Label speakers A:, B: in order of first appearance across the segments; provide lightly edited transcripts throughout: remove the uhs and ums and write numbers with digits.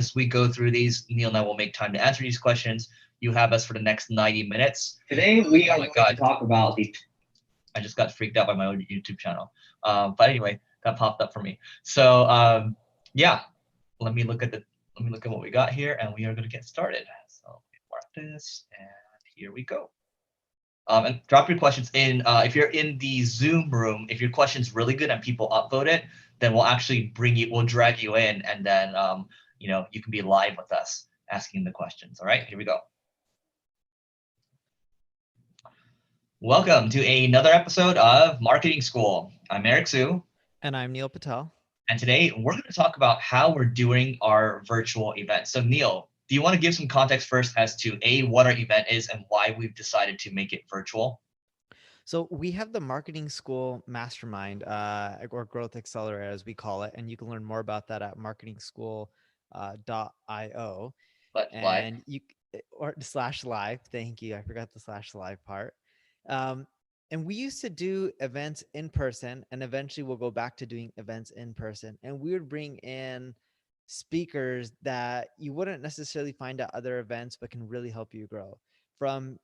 A: as we go through these, Neil and I will make time to answer these questions. You have us for the next 90 minutes.
B: Today we are going to talk about the.
A: I just got freaked out by my own YouTube channel. But anyway, that popped up for me. So yeah, let me look at what we got here, and we are going to get started. So mark this, and here we go. And drop your questions in. If you're in the Zoom room, if your question's really good and people upvote it, then we'll actually we'll drag you in, and then you can be live with us asking the questions. All right, here we go. Welcome to another episode of Marketing School. I'm Eric Su.
C: And I'm Neil Patel.
A: And today we're going to talk about how we're doing our virtual events. So Neil, do you want to give some context first as to what our event is and why we've decided to make it virtual?
C: So we have the Marketing School Mastermind, or Growth Accelerator, as we call it, and you can learn more about that at marketingschool.io.
A: Live.
C: Or /live. Thank you. I forgot the /live part. And we used to do events in person, and eventually we'll go back to doing events in person. And we would bring in speakers that you wouldn't necessarily find at other events, but can really help you grow. From,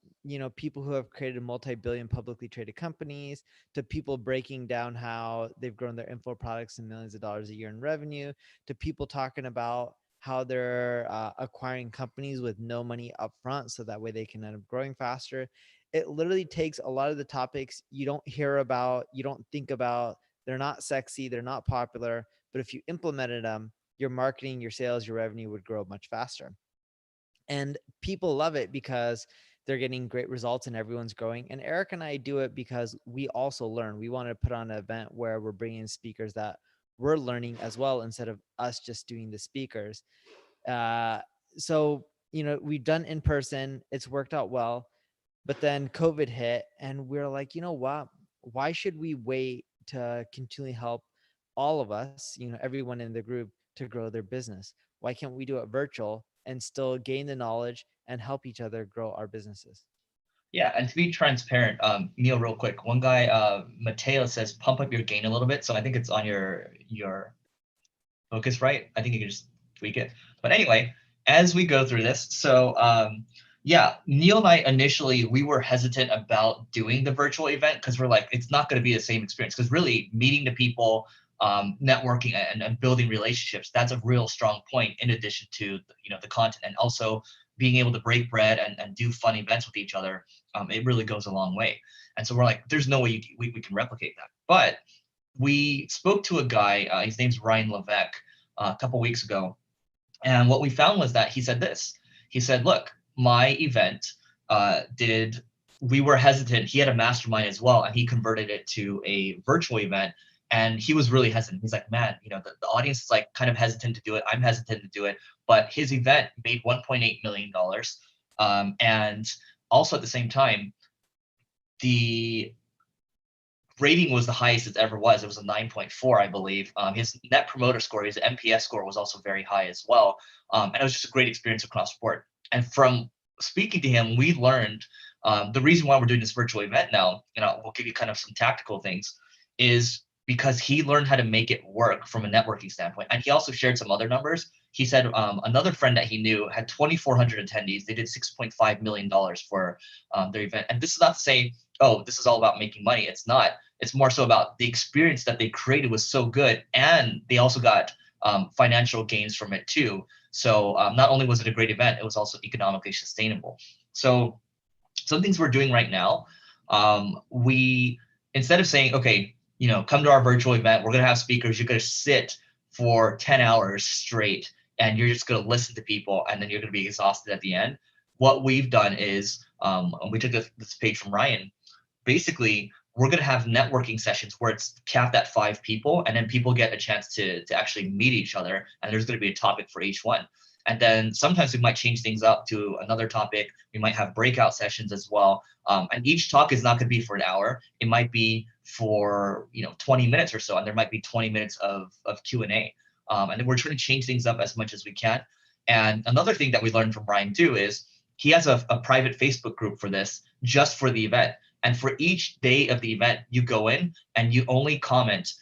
C: people who have created multi-billion publicly traded companies, to people breaking down how they've grown their info products and millions of dollars a year in revenue, to people talking about how they're acquiring companies with no money up front, so that way they can end up growing faster. It literally takes a lot of the topics you don't hear about, you don't think about, they're not sexy, they're not popular, but if you implemented them, your marketing, your sales, your revenue would grow much faster. And people love it because they're getting great results and everyone's growing. And Eric and I do it because we also learn. We want to put on an event where we're bringing speakers that we're learning as well, instead of us just doing the speakers. So we've done in person, it's worked out well. But then COVID hit, and we're like, you know what? Why should we wait to continually help all of us, everyone in the group, to grow their business? Why can't we do it virtual and still gain the knowledge and help each other grow our businesses?
A: Yeah, and to be transparent, Neil, real quick, one guy, Mateo, says pump up your gain a little bit. So I think it's on your focus, right? I think you can just tweak it. But anyway, as we go through this, so yeah, Neil and I initially, we were hesitant about doing the virtual event because we're like, it's not going to be the same experience. Because really, meeting the people, networking and building relationships, that's a real strong point in addition to the content, and also being able to break bread and do fun events with each other. It really goes a long way. And so we're like, there's no way we can replicate that. But we spoke to a guy, his name's Ryan Levesque, a couple weeks ago. And what we found was that he said this. He said, look, my event we were hesitant. He had a mastermind as well, and he converted it to a virtual event. And he was really hesitant. He's like, man, the audience is like kind of hesitant to do it. I'm hesitant to do it. But his event made $1.8 million. And also at the same time, the rating was the highest it ever was. It was a 9.4, I believe. His net promoter score, his NPS score, was also very high as well. And it was just a great experience across the board. And from speaking to him, we learned the reason why we're doing this virtual event now, we'll give you kind of some tactical things, is because he learned how to make it work from a networking standpoint. And he also shared some other numbers. He said another friend that he knew had 2,400 attendees. They did $6.5 million for their event. And this is not to say, oh, this is all about making money. It's not. It's more so about the experience that they created was so good. And they also got financial gains from it too. So not only was it a great event, it was also economically sustainable. So some things we're doing right now, we, instead of saying, okay, come to our virtual event, we're going to have speakers, you're going to sit for 10 hours straight, and you're just going to listen to people, and then you're going to be exhausted at the end. What we've done is, we took this page from Ryan. Basically, we're going to have networking sessions where it's capped at 5 people, and then people get a chance to actually meet each other, and there's going to be a topic for each one. And then sometimes we might change things up to another topic. We might have breakout sessions as well. And each talk is not going to be for an hour. It might be for 20 minutes or so, and there might be 20 minutes of Q&A. And then we're trying to change things up as much as we can. And another thing that we learned from Ryan too is he has a private Facebook group for this, just for the event. And for each day of the event, you go in and you only comment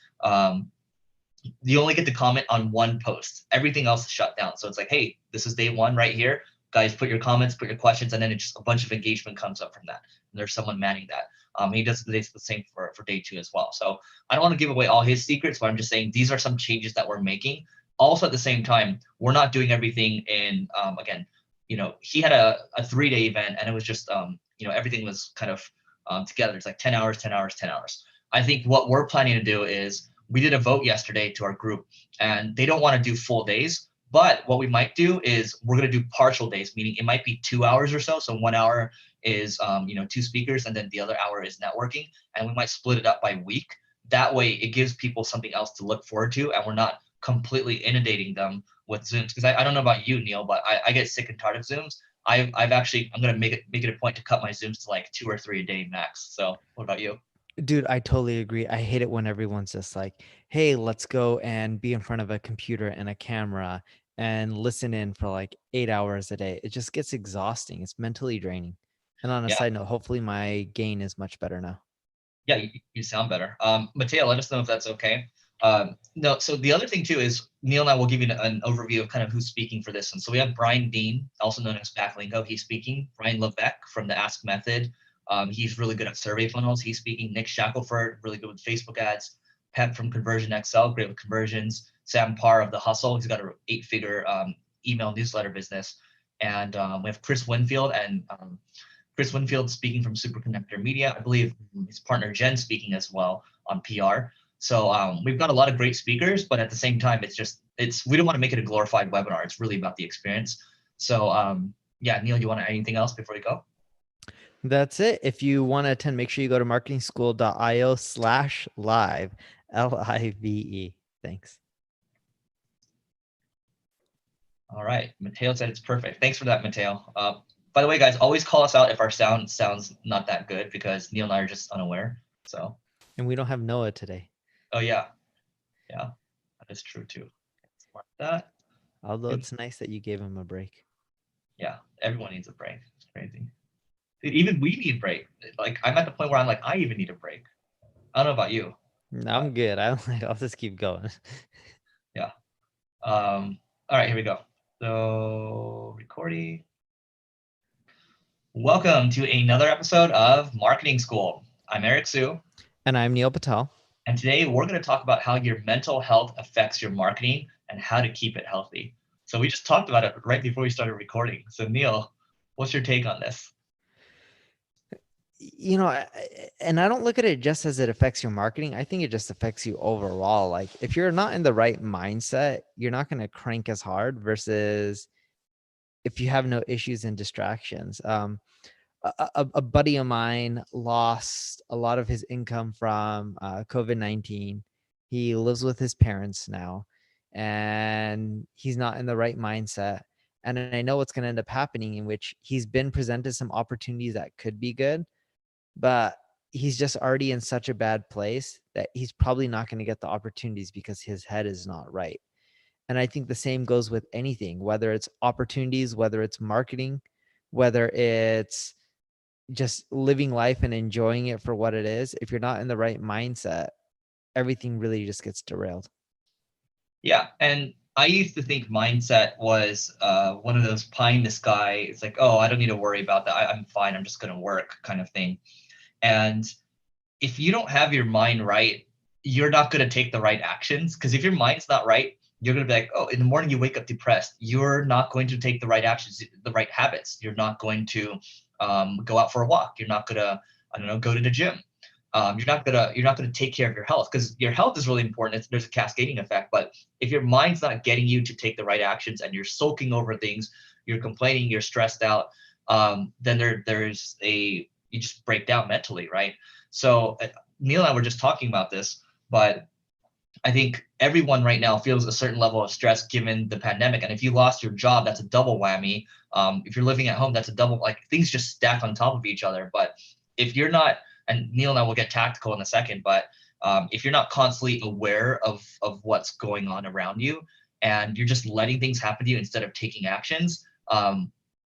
A: you only get to comment on one post. Everything else is shut down. So it's like, hey, this is day one right here. Guys, put your comments, put your questions, and then it just a bunch of engagement comes up from that. And there's someone manning that. He does the same for day two as well. So I don't want to give away all his secrets, but I'm just saying these are some changes that we're making. Also, at the same time, we're not doing everything in, again, he had a 3-day event, and it was just, everything was kind of together. It's like 10 hours, 10 hours, 10 hours. I think what we're planning to do is we did a vote yesterday to our group, and they don't want to do full days. But what we might do is we're going to do partial days, meaning it might be 2 hours or so. So 1 hour is, 2 speakers, and then the other hour is networking. And we might split it up by week. That way it gives people something else to look forward to, and we're not completely inundating them with Zooms. Because I don't know about you, Neil, but I get sick and tired of Zooms. I'm going to make it a point to cut my Zooms to like 2 or 3 a day max. So what about you?
C: Dude, I totally agree. I hate it when everyone's just like, hey, let's go and be in front of a computer and a camera and listen in for like 8 hours a day. It just gets exhausting. It's mentally draining. And on a
A: Yeah.
C: side note, hopefully my gain is much better now.
A: Yeah, you sound better. Mateo, let us know if that's okay. No, so the other thing too is Neil and I will give you an overview of kind of who's speaking for this one. So we have Brian Dean, also known as Backlinko. He's speaking. Brian Levesque from the Ask Method. He's really good at survey funnels. He's speaking. Nick Shackelford, really good with Facebook ads. Pep from Conversion XL, great with conversions. Sam Parr of The Hustle. He's got an 8-figure email newsletter business. And we have Chris Winfield and Chris Winfield speaking from Superconnector Media. I believe his partner Jen speaking as well on PR. So we've got a lot of great speakers, but at the same time, we don't want to make it a glorified webinar. It's really about the experience. So yeah, Neil, you want to add anything else before we go?
C: That's it. If you want to attend, make sure you go to marketingschool.io/live, LIVE. Thanks.
A: All right, Mateo said it's perfect. Thanks for that, Mateo. By the way, guys, always call us out if our sound sounds not that good, because Neil and I are just unaware. So.
C: And we don't have Noah today.
A: Oh yeah, that is true too. Mark that.
C: Although it's nice that you gave him a break.
A: Yeah, everyone needs a break. It's crazy. Dude, even we need a break. Like I'm at the point where I'm like, I even need a break. I don't know about you.
C: I'm good. I'll just keep going.
A: Yeah. All right, here we go. So recording. Welcome to another episode of Marketing School. I'm Eric Sue.
C: And I'm Neil Patel.
A: And today we're going to talk about how your mental health affects your marketing and how to keep it healthy. So we just talked about it right before we started recording. So Neil, what's your take on this?
C: And I don't look at it just as it affects your marketing. I think it just affects you overall. Like if you're not in the right mindset, you're not going to crank as hard versus if you have no issues and distractions. A buddy of mine lost a lot of his income from COVID-19. He lives with his parents now, and he's not in the right mindset. And I know what's going to end up happening, in which he's been presented some opportunities that could be good, but he's just already in such a bad place that he's probably not going to get the opportunities because his head is not right. And I think the same goes with anything, whether it's opportunities, whether it's marketing, whether it's just living life and enjoying it for what it is. If you're not in the right mindset, everything really just gets derailed.
A: Yeah. And I used to think mindset was one of those pie in the sky. It's like, oh, I don't need to worry about that. I'm fine. I'm just going to work kind of thing. And if you don't have your mind right, you're not going to take the right actions. Because if your mind's not right, you're going to be like, oh, in the morning you wake up depressed. You're not going to take the right actions, the right habits. You're not going to go out for a walk. You're not going to, go to the gym. You're not gonna take care of your health, because your health is really important. There's a cascading effect. But if your mind's not getting you to take the right actions and you're sulking over things, you're complaining, you're stressed out, then you just break down mentally, right? So Neil and I were just talking about this, but I think everyone right now feels a certain level of stress given the pandemic. And if you lost your job, that's a double whammy. If you're living at home, that's a double, like things just stack on top of each other. But if you're not, and Neil and I will get tactical in a second, but if you're not constantly aware of what's going on around you and you're just letting things happen to you instead of taking actions,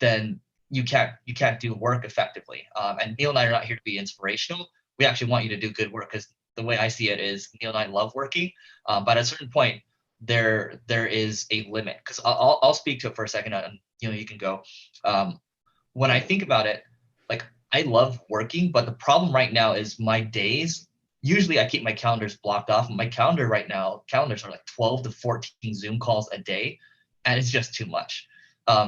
A: then you can't do work effectively. And Neil and I are not here to be inspirational. We actually want you to do good work, because the way I see it is Neil and I love working, but at a certain point, there is a limit. Because I'll speak to it for a second, and you can go. When I think about it, like I love working, but the problem right now is my days. Usually, I keep my calendars blocked off. My calendar right now, calendars are like 12 to 14 Zoom calls a day, and it's just too much.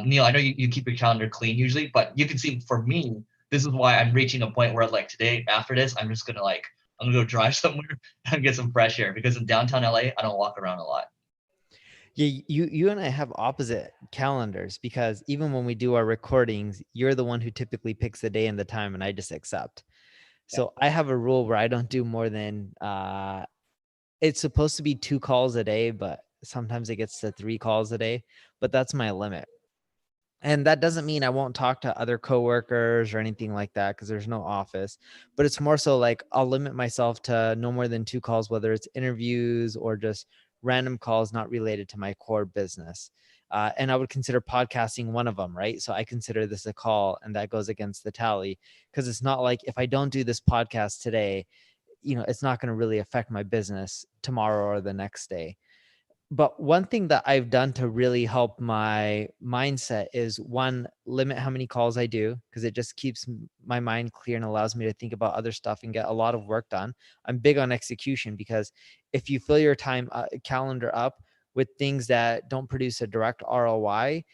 A: Neil, I know you keep your calendar clean usually, but you can see for me, this is why I'm reaching a point where like today, after this, I'm just gonna I'm gonna go drive somewhere and get some fresh air, because in downtown LA, I don't walk around a lot.
C: Yeah, you and I have opposite calendars, because even when we do our recordings, you're the one who typically picks the day and the time, and I just accept. So I have a rule where I don't do more than it's supposed to be 2 calls a day, but sometimes it gets to 3 calls a day, but that's my limit. And that doesn't mean I won't talk to other coworkers or anything like that, because there's no office, but it's more so like I'll limit myself to no more than 2 calls, whether it's interviews or just random calls not related to my core business. And I would consider podcasting one of them, right? So I consider this a call, and that goes against the tally, because it's not like if I don't do this podcast today, it's not going to really affect my business tomorrow or the next day. But one thing that I've done to really help my mindset is, one, limit how many calls I do, because it just keeps my mind clear and allows me to think about other stuff and get a lot of work done. I'm big on execution, because if you fill your time calendar up with things that don't produce a direct ROI,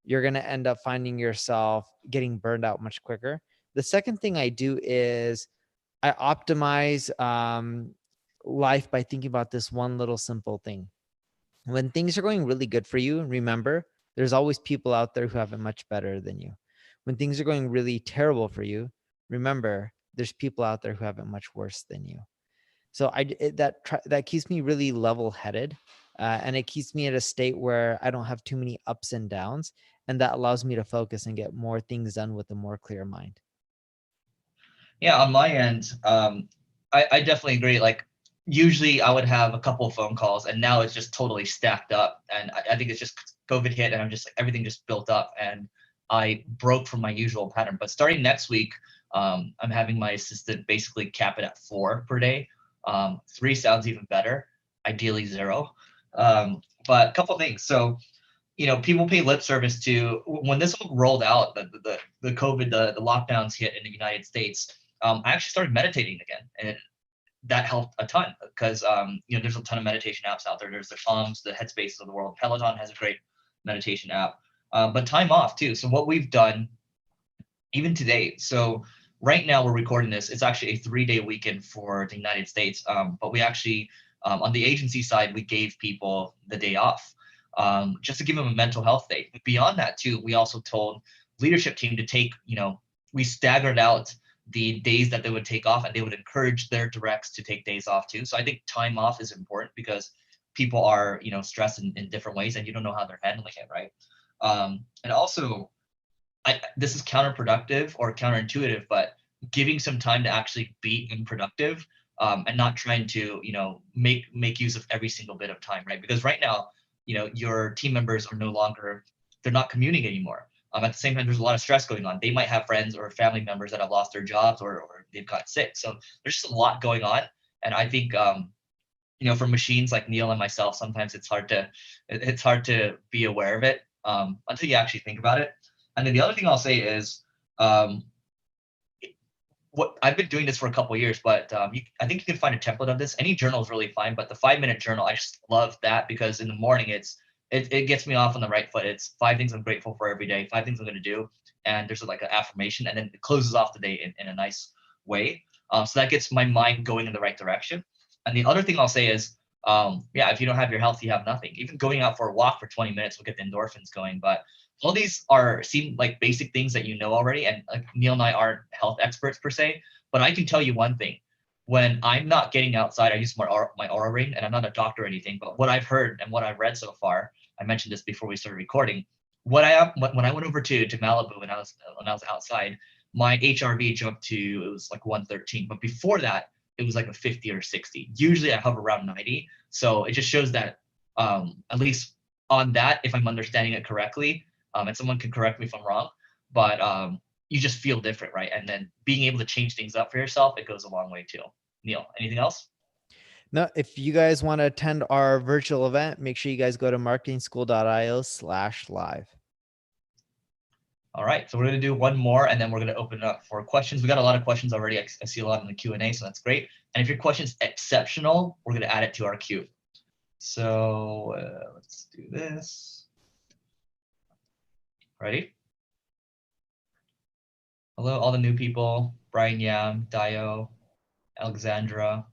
C: you're going to end up finding yourself getting burned out much quicker. The second thing I do is I optimize life by thinking about this one little simple thing. When things are going really good for you, remember, there's always people out there who have it much better than you. When things are going really terrible for you, remember, there's people out there who have it much worse than you. So that keeps me really level-headed, and it keeps me at a state where I don't have too many ups and downs, and that allows me to focus and get more things done with a more clear mind.
A: Yeah, on my end, I definitely agree. Like usually I would have a couple of phone calls, and now it's just totally stacked up. And I think it's just COVID hit, and I'm just like everything just built up, and I broke from my usual pattern. But starting next week, I'm having my assistant basically cap it at 4 per day. 3 sounds even better. Ideally 0. But a couple things. So people pay lip service to when this all rolled out, the COVID, the lockdowns hit in the United States. I actually started meditating again, and that helped a ton, because there's a ton of meditation apps out there. There's the Calms, the Headspaces of the world. Peloton has a great meditation app, but time off too. So what we've done, even today, so right now we're recording this. It's actually a 3-day weekend for the United States, but we actually on the agency side, we gave people the day off, just to give them a mental health day. But beyond that too, we also told leadership team to take, we staggered out the days that they would take off, and they would encourage their directs to take days off too. So I think time off is important, because people are, stressed in different ways, and you don't know how they're handling it, right? And also, this is counterproductive or counterintuitive, but giving some time to actually be productive, and not trying to, make use of every single bit of time, right? Because right now, your team members are no longer, they're not commuting anymore. At the same time, there's a lot of stress going on. They might have friends or family members that have lost their jobs, or they've got sick. So there's just a lot going on. And I think, for machines like Neil and myself, sometimes it's hard to be aware of it, until you actually think about it. And then the other thing I'll say is, what I've been doing this for a couple of years, but I think you can find a template of this. Any journal is really fine, but the 5-minute journal, I just love that, because in the morning it gets me off on the right foot. It's 5 things I'm grateful for every day, 5 things I'm going to do, and there's like an affirmation, and then it closes off the day in a nice way. So that gets my mind going in the right direction. And the other thing I'll say is, if you don't have your health, you have nothing. Even going out for a walk for 20 minutes will get the endorphins going. But all these seem like basic things that you know already. And like Neil and I aren't health experts per se, but I can tell you one thing. When I'm not getting outside, I use my Aura ring, and I'm not a doctor or anything, but what I've heard and what I've read so far, I mentioned this before we started recording. When I went over to Malibu, when I was outside, my HRV jumped to, it was like 113, but before that it was like a 50 or 60. Usually I hover around 90. So it just shows that, at least on that, if I'm understanding it correctly, and someone can correct me if I'm wrong, but you just feel different, right? And then being able to change things up for yourself, it goes a long way too. Neil, anything else?
C: No, if you guys want to attend our virtual event, make sure you guys go to marketingschool.io/live.
A: All right, so we're going to do one more, and then we're going to open it up for questions. We got a lot of questions already. I see a lot in the Q&A, so that's great. And if your question's exceptional, we're going to add it to our queue. So let's do this. Ready? Hello, all the new people. Brian Yam, Dio, Alexandra,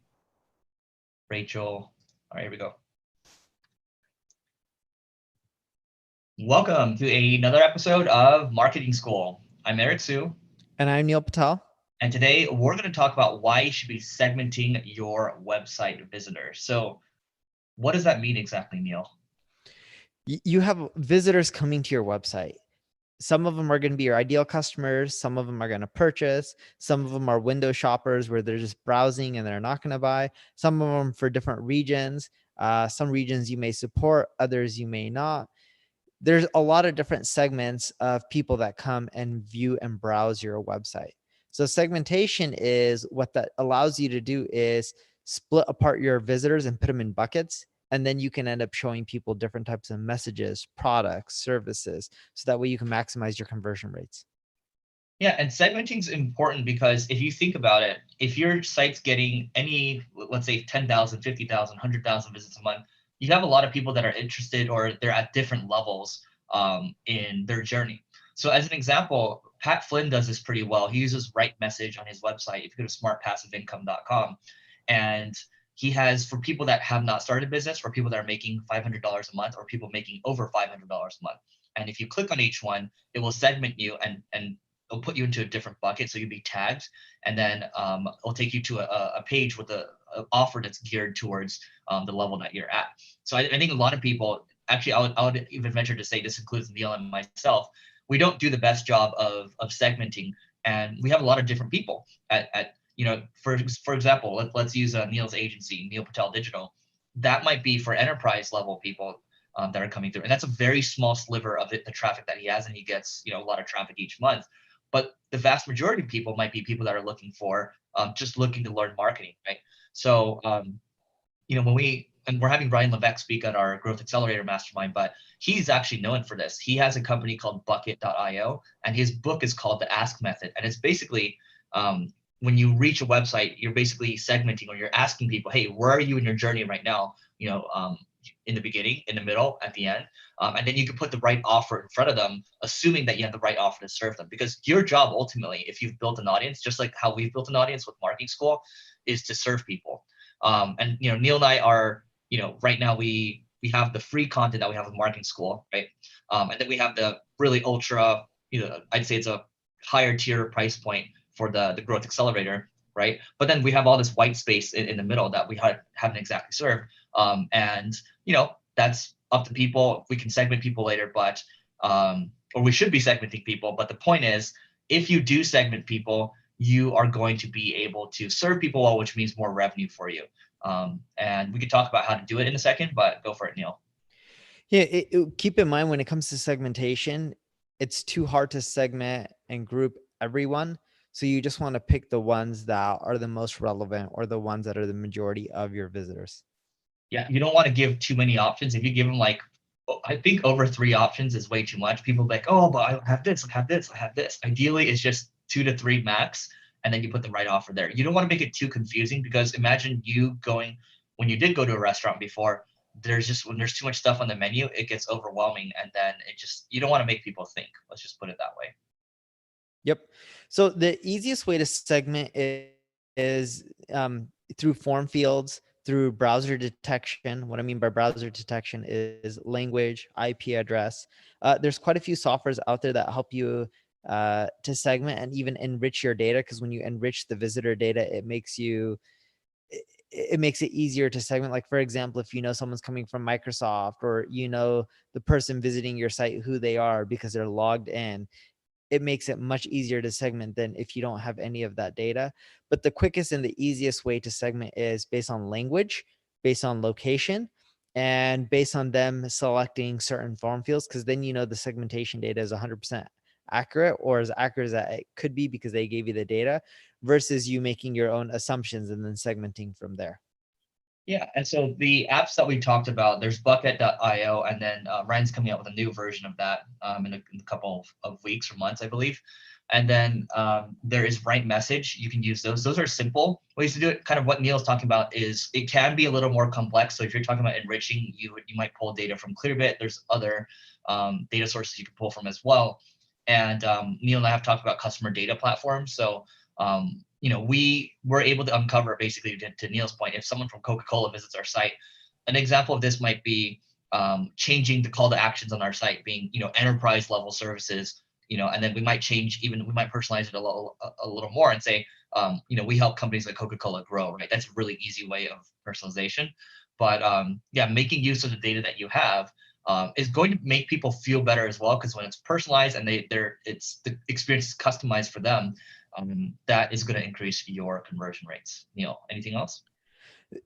A: Rachel. All right, here we go. Welcome to another episode of Marketing School. I'm Eric Sue.
C: And I'm Neil Patel.
A: And today we're going to talk about why you should be segmenting your website visitors. So what does that mean exactly, Neil?
C: You have visitors coming to your website. Some of them are going to be your ideal customers. Some of them are going to purchase. Some of them are window shoppers where they're just browsing and they're not going to buy. Some of them for different regions. Some regions you may support, others you may not. There's a lot of different segments of people that come and view and browse your website. So segmentation is what that allows you to do is split apart your visitors and put them in buckets. And then you can end up showing people different types of messages, products, services. So that way you can maximize your conversion rates.
A: Yeah, and segmenting is important because if you think about it, if your site's getting any, let's say 10,000, 50,000, 100,000 visits a month, you have a lot of people that are interested or they're at different levels in their journey. So as an example, Pat Flynn does this pretty well. He uses Right Message on his website. If you go to smartpassiveincome.com, and he has for people that have not started a business, for people that are making $500 a month, or people making over $500 a month. And if you click on each one, it will segment you and it'll put you into a different bucket, so you'll be tagged, and then it'll take you to a page with a offer that's geared towards the level that you're at. So I think a lot of people, actually, I would even venture to say this includes Neil and myself, we don't do the best job of segmenting, and we have a lot of different people at for example, let's use Neil's agency, Neil Patel Digital. That might be for enterprise level people that are coming through, and that's a very small sliver of the traffic that he has, and he gets a lot of traffic each month. But the vast majority of people might be people that are looking for just looking to learn marketing, right? So when we're having Brian Levesque speak at our Growth Accelerator Mastermind, but he's actually known for this. He has a company called Bucket.io, and his book is called The Ask Method. And it's basically when you reach a website, you're basically segmenting, or you're asking people, hey, where are you in your journey right now? In the beginning, in the middle, at the end. And then you can put the right offer in front of them, assuming that you have the right offer to serve them. Because your job ultimately, if you've built an audience, just like how we've built an audience with Marketing School, is to serve people. And Neil and I are, right now we have the free content that we have with Marketing School, right? And then we have the really ultra, I'd say it's a higher tier price point for the Growth Accelerator, right? But then we have all this white space in the middle that we haven't exactly served. And that's up to people. We can segment people later, but or we should be segmenting people. But the point is, if you do segment people, you are going to be able to serve people well, which means more revenue for you. And we could talk about how to do it in a second, but go for it, Neil.
C: Yeah, keep in mind when it comes to segmentation, it's too hard to segment and group everyone. So you just want to pick the ones that are the most relevant, or the ones that are the majority of your visitors.
A: Yeah, you don't want to give too many options. If you give them I think over 3 options is way too much. People be like, oh, but I have this, I have this, I have this. Ideally, it's just 2 to 3 max, and then you put the right offer there. You don't want to make it too confusing, because imagine you going, when you did go to a restaurant before, when there's too much stuff on the menu, it gets overwhelming, and then you don't want to make people think. Let's just put it that way.
C: Yep. So the easiest way to segment is through form fields, through browser detection. What I mean by browser detection is language, IP address. There's quite a few softwares out there that help you to segment and even enrich your data, because when you enrich the visitor data, it makes it easier to segment. Like, for example, if someone's coming from Microsoft, or the person visiting your site, who they are because they're logged in, it makes it much easier to segment than if you don't have any of that data. But the quickest and the easiest way to segment is based on language, based on location, and based on them selecting certain form fields, because then the segmentation data is 100% accurate, or as accurate as that it could be, because they gave you the data, versus you making your own assumptions and then segmenting from there.
A: Yeah, and so the apps that we talked about, there's Bucket.io, and then Ryan's coming out with a new version of that in a couple of weeks or months, I believe. And then there is Right Message. You can use those. Those are simple ways to do it. Kind of what Neil's talking about is it can be a little more complex. So if you're talking about enriching, you might pull data from Clearbit. There's other data sources you can pull from as well. And Neil and I have talked about customer data platforms. So we were able to uncover, basically, to Neil's point, if someone from Coca-Cola visits our site, an example of this might be changing the call to actions on our site being, enterprise level services, and then we might personalize it a little more and say, we help companies like Coca-Cola grow, right? That's a really easy way of personalization. But making use of the data that you have is going to make people feel better as well, because when it's personalized and the experience is customized for them, that is going to increase your conversion rates. Neil, anything else?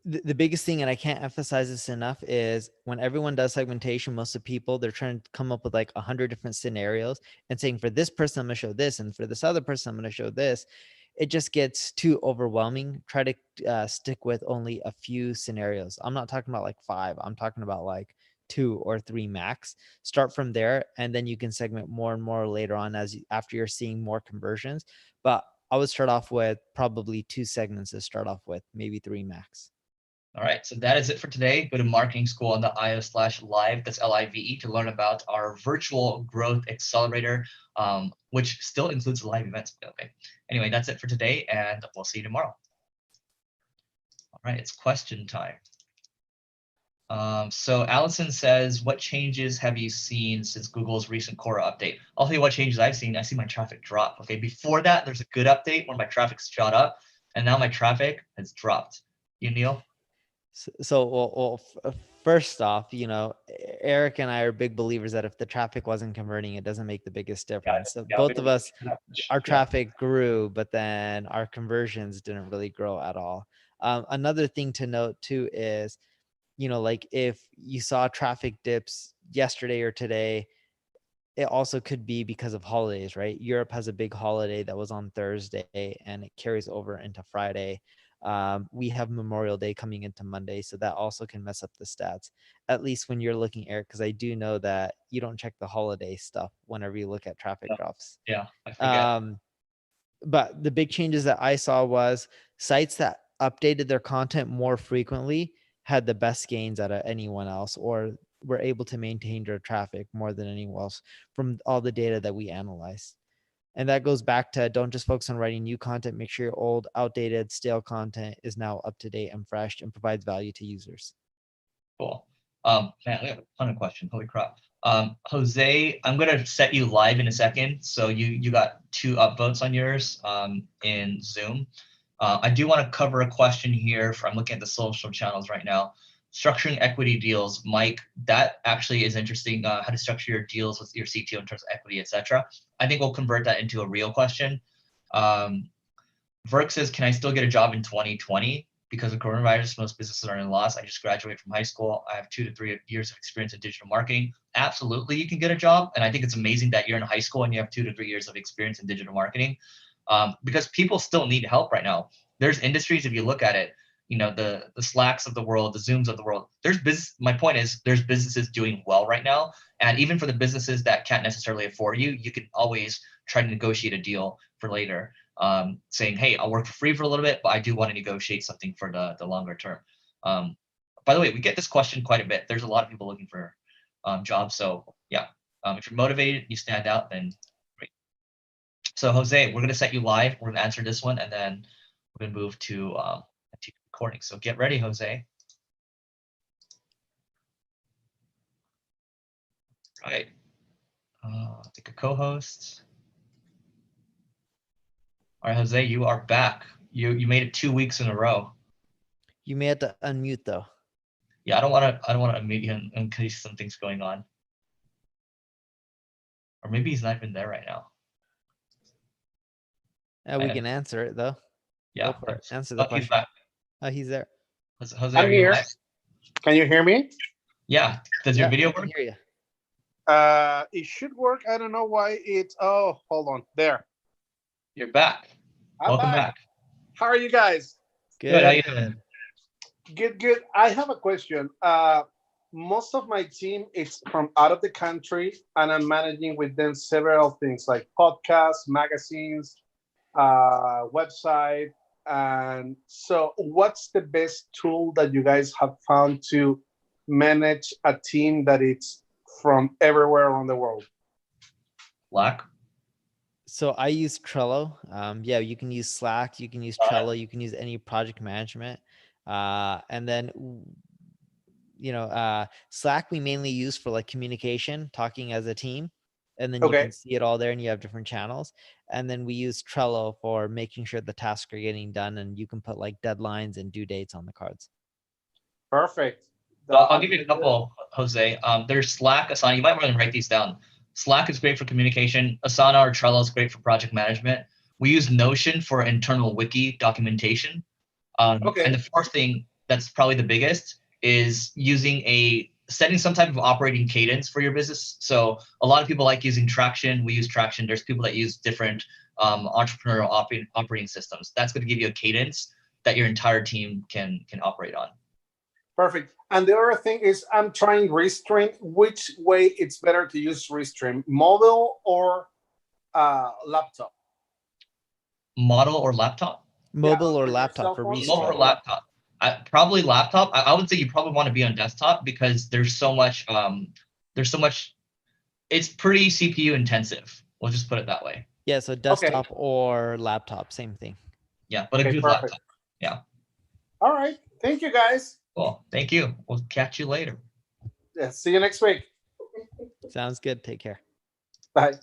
C: The biggest thing, and I can't emphasize this enough, is when everyone does segmentation, most of the people, they're trying to come up with like 100 different scenarios and saying, for this person, I'm going to show this, and for this other person, I'm going to show this. It just gets too overwhelming. Try to stick with only a few scenarios. I'm not talking about like 5. I'm talking about like 2 or 3 max. Start from there, and then you can segment more and more later on after you're seeing more conversions. But I would start off with probably 2 segments to start off with, maybe 3 max.
A: All right, so that is it for today. Go to Marketing School on the IO/live, that's LIVE, to learn about our virtual growth accelerator, which still includes live events. Okay. Anyway, that's it for today, and we'll see you tomorrow. All right, it's question time. So Allison says, what changes have you seen since Google's recent Korra update? I'll tell you what changes I've seen. I see my traffic drop. Okay, before that, there's a good update where my traffic's shot up, and now my traffic has dropped. You, Neil?
C: First off, Eric and I are big believers that if the traffic wasn't converting, it doesn't make the biggest difference. So both of us, our traffic grew, but then our conversions didn't really grow at all. Another thing to note too is, like if you saw traffic dips yesterday or today, it also could be because of holidays, right? Europe has a big holiday that was on Thursday and it carries over into Friday. We have Memorial Day coming into Monday, so that also can mess up the stats, at least when you're looking, Eric, because I do know that you don't check the holiday stuff whenever you look at traffic drops.
A: Yeah, I forget.
C: But the big changes that I saw was sites that updated their content more frequently had the best gains out of anyone else, or were able to maintain their traffic more than anyone else from all the data that we analyzed. And that goes back to, don't just focus on writing new content. Make sure your old, outdated, stale content is now up to date and fresh and provides value to users.
A: Cool. Man, we have a ton of questions. Holy crap. Jose, I'm gonna set you live in a second. So you got 2 upvotes on yours in Zoom. I do want to cover a question here. I'm looking at the social channels right now. Structuring equity deals, Mike, that actually is interesting. How to structure your deals with your CTO in terms of equity, etc. I think we'll convert that into a real question. Verk says, can I still get a job in 2020? Because of coronavirus, most businesses are in loss. I just graduated from high school. I have 2 to 3 years of experience in digital marketing. Absolutely, you can get a job. And I think it's amazing that you're in high school and you have 2 to 3 years of experience in digital marketing, because people still need help right now. There's industries, if you look at it, the Slacks of the world, the Zooms of the world, there's business. My point is, there's businesses doing well right now. And even for the businesses that can't necessarily afford you, you can always try to negotiate a deal for later. Saying, hey, I'll work for free for a little bit, but I do want to negotiate something for the longer term. By the way, we get this question quite a bit. There's a lot of people looking for jobs. So yeah, if you're motivated, you stand out, then great. So Jose, we're going to set you live. We're going to answer this one, and then we're going to move to recording. So get ready, Jose. All right. Take a co-host. All right, Jose, you are back. You made it 2 weeks in a row.
C: You may have to unmute though.
A: Yeah, I don't want to unmute you in case something's going on. Or maybe he's not even there right now.
C: We can answer it though.
A: Yeah.
C: Go for it. Answer the question.
A: He's back.
C: Oh, he's there.
A: Jose,
D: I'm here.
A: live?
D: Can you hear me?
A: Yeah. Does your video
C: I can
A: work?
C: hear you.
D: It should work. I don't know why it's. Oh, hold on. There.
A: You're back.
D: I'm
A: Welcome back.
D: How are you guys?
A: Good. How you doing?
D: Good, good. I have a question. Most of my team is from out of the country, and I'm managing with them several things like podcasts, magazines, website. And so, what's the best tool that you guys have found to manage a team that it's from everywhere around the world?
A: Slack.
C: So I use Trello. Yeah, you can use Slack, you can use Trello, you can use any project management. And then, Slack we mainly use for like communication, talking as a team. And then you
D: Okay,
C: can see it all there and you have different channels. And then we use Trello for making sure the tasks are getting done and you can put like deadlines and due dates on the cards.
D: perfect.
A: So I'll give you a couple, Jose. There's Slack, Asana. You might want to write these down. Slack is great for communication. Asana or Trello is great for project management. We use Notion for internal wiki documentation. And
D: Okay,
A: the fourth thing that's probably the biggest is setting some type of operating cadence for your business. So a lot of people like using Traction. We use Traction. There's people that use different entrepreneurial operating systems. That's going to give you a cadence that your entire team can operate on.
D: perfect. And the other thing is, I'm trying Restream. Which way it's better to use Restream, mobile or laptop?
A: Model or laptop?
C: Mobile or
D: for your
C: laptop
D: cell
C: for
D: phone
A: Mobile or
C: Restream.
A: laptop? Probably laptop. I would say you probably want to be on desktop because there's so much. It's pretty CPU intensive. We'll just put it that way.
C: Yeah, so
D: Okay,
C: desktop or laptop, same thing.
A: Yeah, but a
D: okay,
A: good
D: perfect.
A: laptop. Yeah.
D: All right. Thank you, guys.
A: Cool. Thank you. We'll catch you later.
D: Yeah, see you next week.
C: Sounds good. Take care.
D: Bye.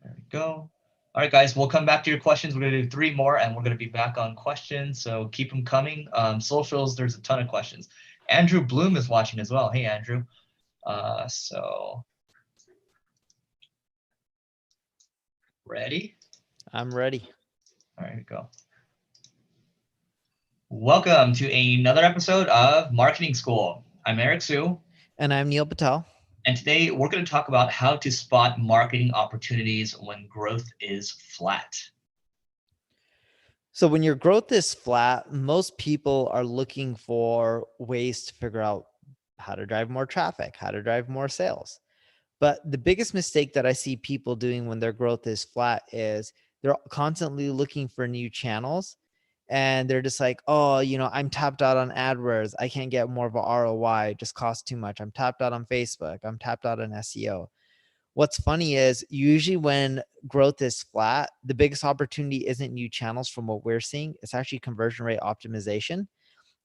A: There we go. All right, guys, we'll come back to your questions. We're going to do 3 more, and we're going to be back on questions. So keep them coming. Socials, there's a ton of questions. Andrew Bloom is watching as well. Hey, Andrew. So ready?
C: I'm ready.
A: All right, go. Welcome to another episode of Marketing School. I'm Eric Su.
C: And I'm Neil Patel.
A: And today we're going to talk about how to spot marketing opportunities when growth is flat.
C: So when your growth is flat, most people are looking for ways to figure out how to drive more traffic, how to drive more sales. But the biggest mistake that I see people doing when their growth is flat is they're constantly looking for new channels. And they're just like, oh, I'm tapped out on AdWords. I can't get more of a ROI. It just costs too much. I'm tapped out on Facebook. I'm tapped out on SEO. What's funny is usually when growth is flat, the biggest opportunity isn't new channels from what we're seeing. It's actually conversion rate optimization.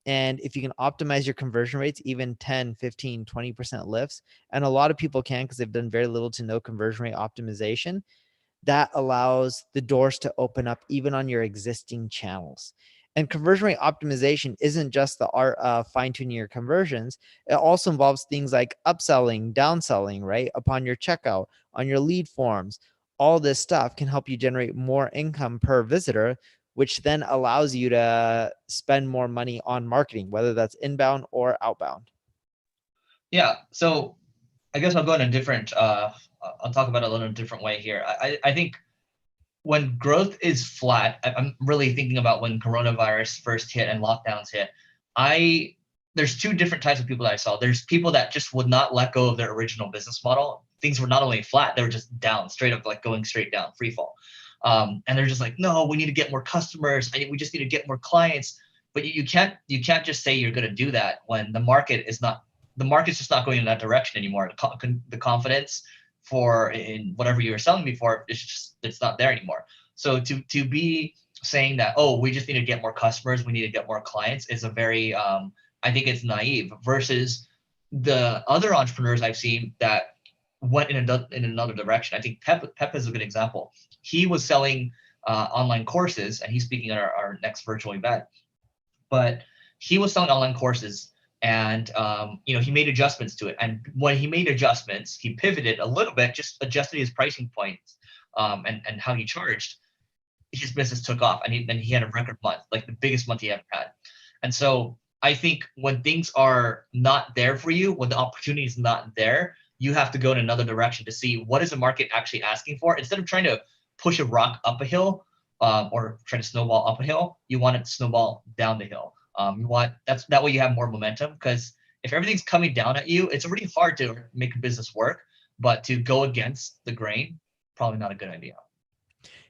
C: And if you can optimize your conversion rates, even 10, 15, 20% lifts, and a lot of people can because they've done very little to no conversion rate optimization, that allows the doors to open up even on your existing channels. And conversion rate optimization isn't just the art of fine-tuning your conversions. It also involves things like upselling, downselling, right? Upon your checkout, on your lead forms. All this stuff can help you generate more income per visitor, which then allows you to spend more money on marketing, whether that's inbound or outbound.
A: Yeah, so I guess I'll go in a different, I'll talk about it a little different way here. I think when growth is flat, I'm really thinking about when coronavirus first hit and lockdowns hit. There's 2 different types of people that I saw. There's people that just would not let go of their original business model. Things were not only flat, they were just down, straight up, like going straight down, free fall. And they're just like, no, we need to get more customers. We just need to get more clients. But you can't just say you're going to do that when the market's just not going in that direction anymore. The confidence in whatever you were selling before, it's not there anymore. So to be saying that, oh, we just need to get more customers, we need to get more clients, is a very I think it's naive versus the other entrepreneurs I've seen that went in another direction. I think Pep is a good example. He was selling online courses, and he's speaking at our next virtual event. But he was selling online courses, and he made adjustments to it. And when he made adjustments, he pivoted a little bit, just adjusted his pricing points and how he charged. His business took off, and he had a record month, like the biggest month he ever had. And so I think when things are not there for you, when the opportunity is not there, you have to go in another direction to see what is the market actually asking for. Instead of trying to push a rock up a hill, or trying to snowball up a hill. You want it to snowball down the hill. You want that way you have more momentum, because if everything's coming down at you, it's really hard to make a business work. But to go against the grain, probably not a good idea.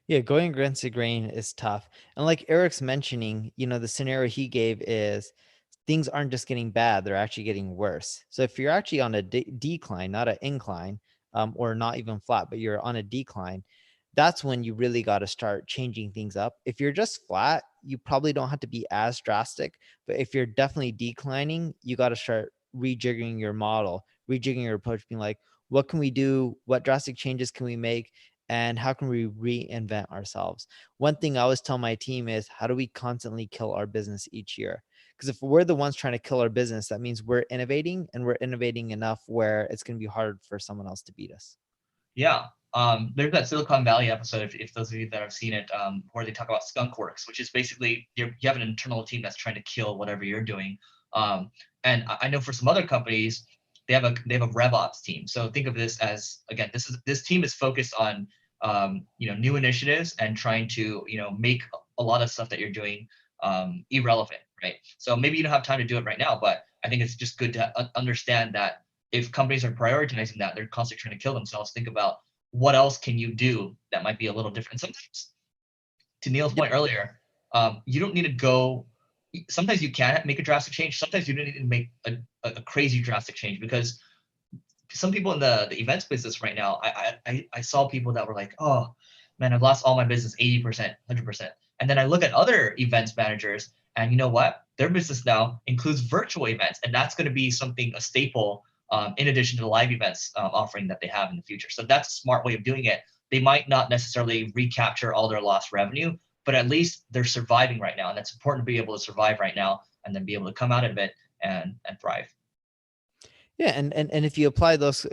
C: Yeah, going against the grain is tough. And like Eric's mentioning, the scenario he gave is things aren't just getting bad, they're actually getting worse. So if you're actually on a decline, not an incline, or not even flat, but you're on a decline, that's when you really got to start changing things up. If you're just flat, you probably don't have to be as drastic. But if you're definitely declining, you got to start rejiggering your model, rejiggering your approach, being like, what can we do? What drastic changes can we make? And how can we reinvent ourselves? One thing I always tell my team is, how do we constantly kill our business each year? Because if we're the ones trying to kill our business, that means we're innovating, and we're innovating enough where it's going to be hard for someone else to beat us.
A: Yeah. There's that Silicon Valley episode, if those of you that have seen it, where they talk about skunk works, which is basically you have an internal team that's trying to kill whatever you're doing. And I know for some other companies, they have a RevOps team. So think of this as, again, this team is focused on new initiatives and trying to make a lot of stuff that you're doing irrelevant, right? So maybe you don't have time to do it right now, but I think it's just good to understand that if companies are prioritizing that, they're constantly trying to kill themselves. Think about what else can you do that might be a little different. Sometimes, to Neil's point earlier, you don't need to go. Sometimes you can make a drastic change. Sometimes you don't need to make a crazy drastic change, because some people in the events business right now, I saw people that were like, oh man, I've lost all my business 80%, 100%. And then I look at other events managers, and you know what? Their business now includes virtual events, and that's going to be a staple, in addition to the live events offering that they have in the future. So that's a smart way of doing it. They might not necessarily recapture all their lost revenue, but at least they're surviving right now. And that's important to be able to survive right now and then be able to come out of it and thrive.
C: Yeah, and if you apply those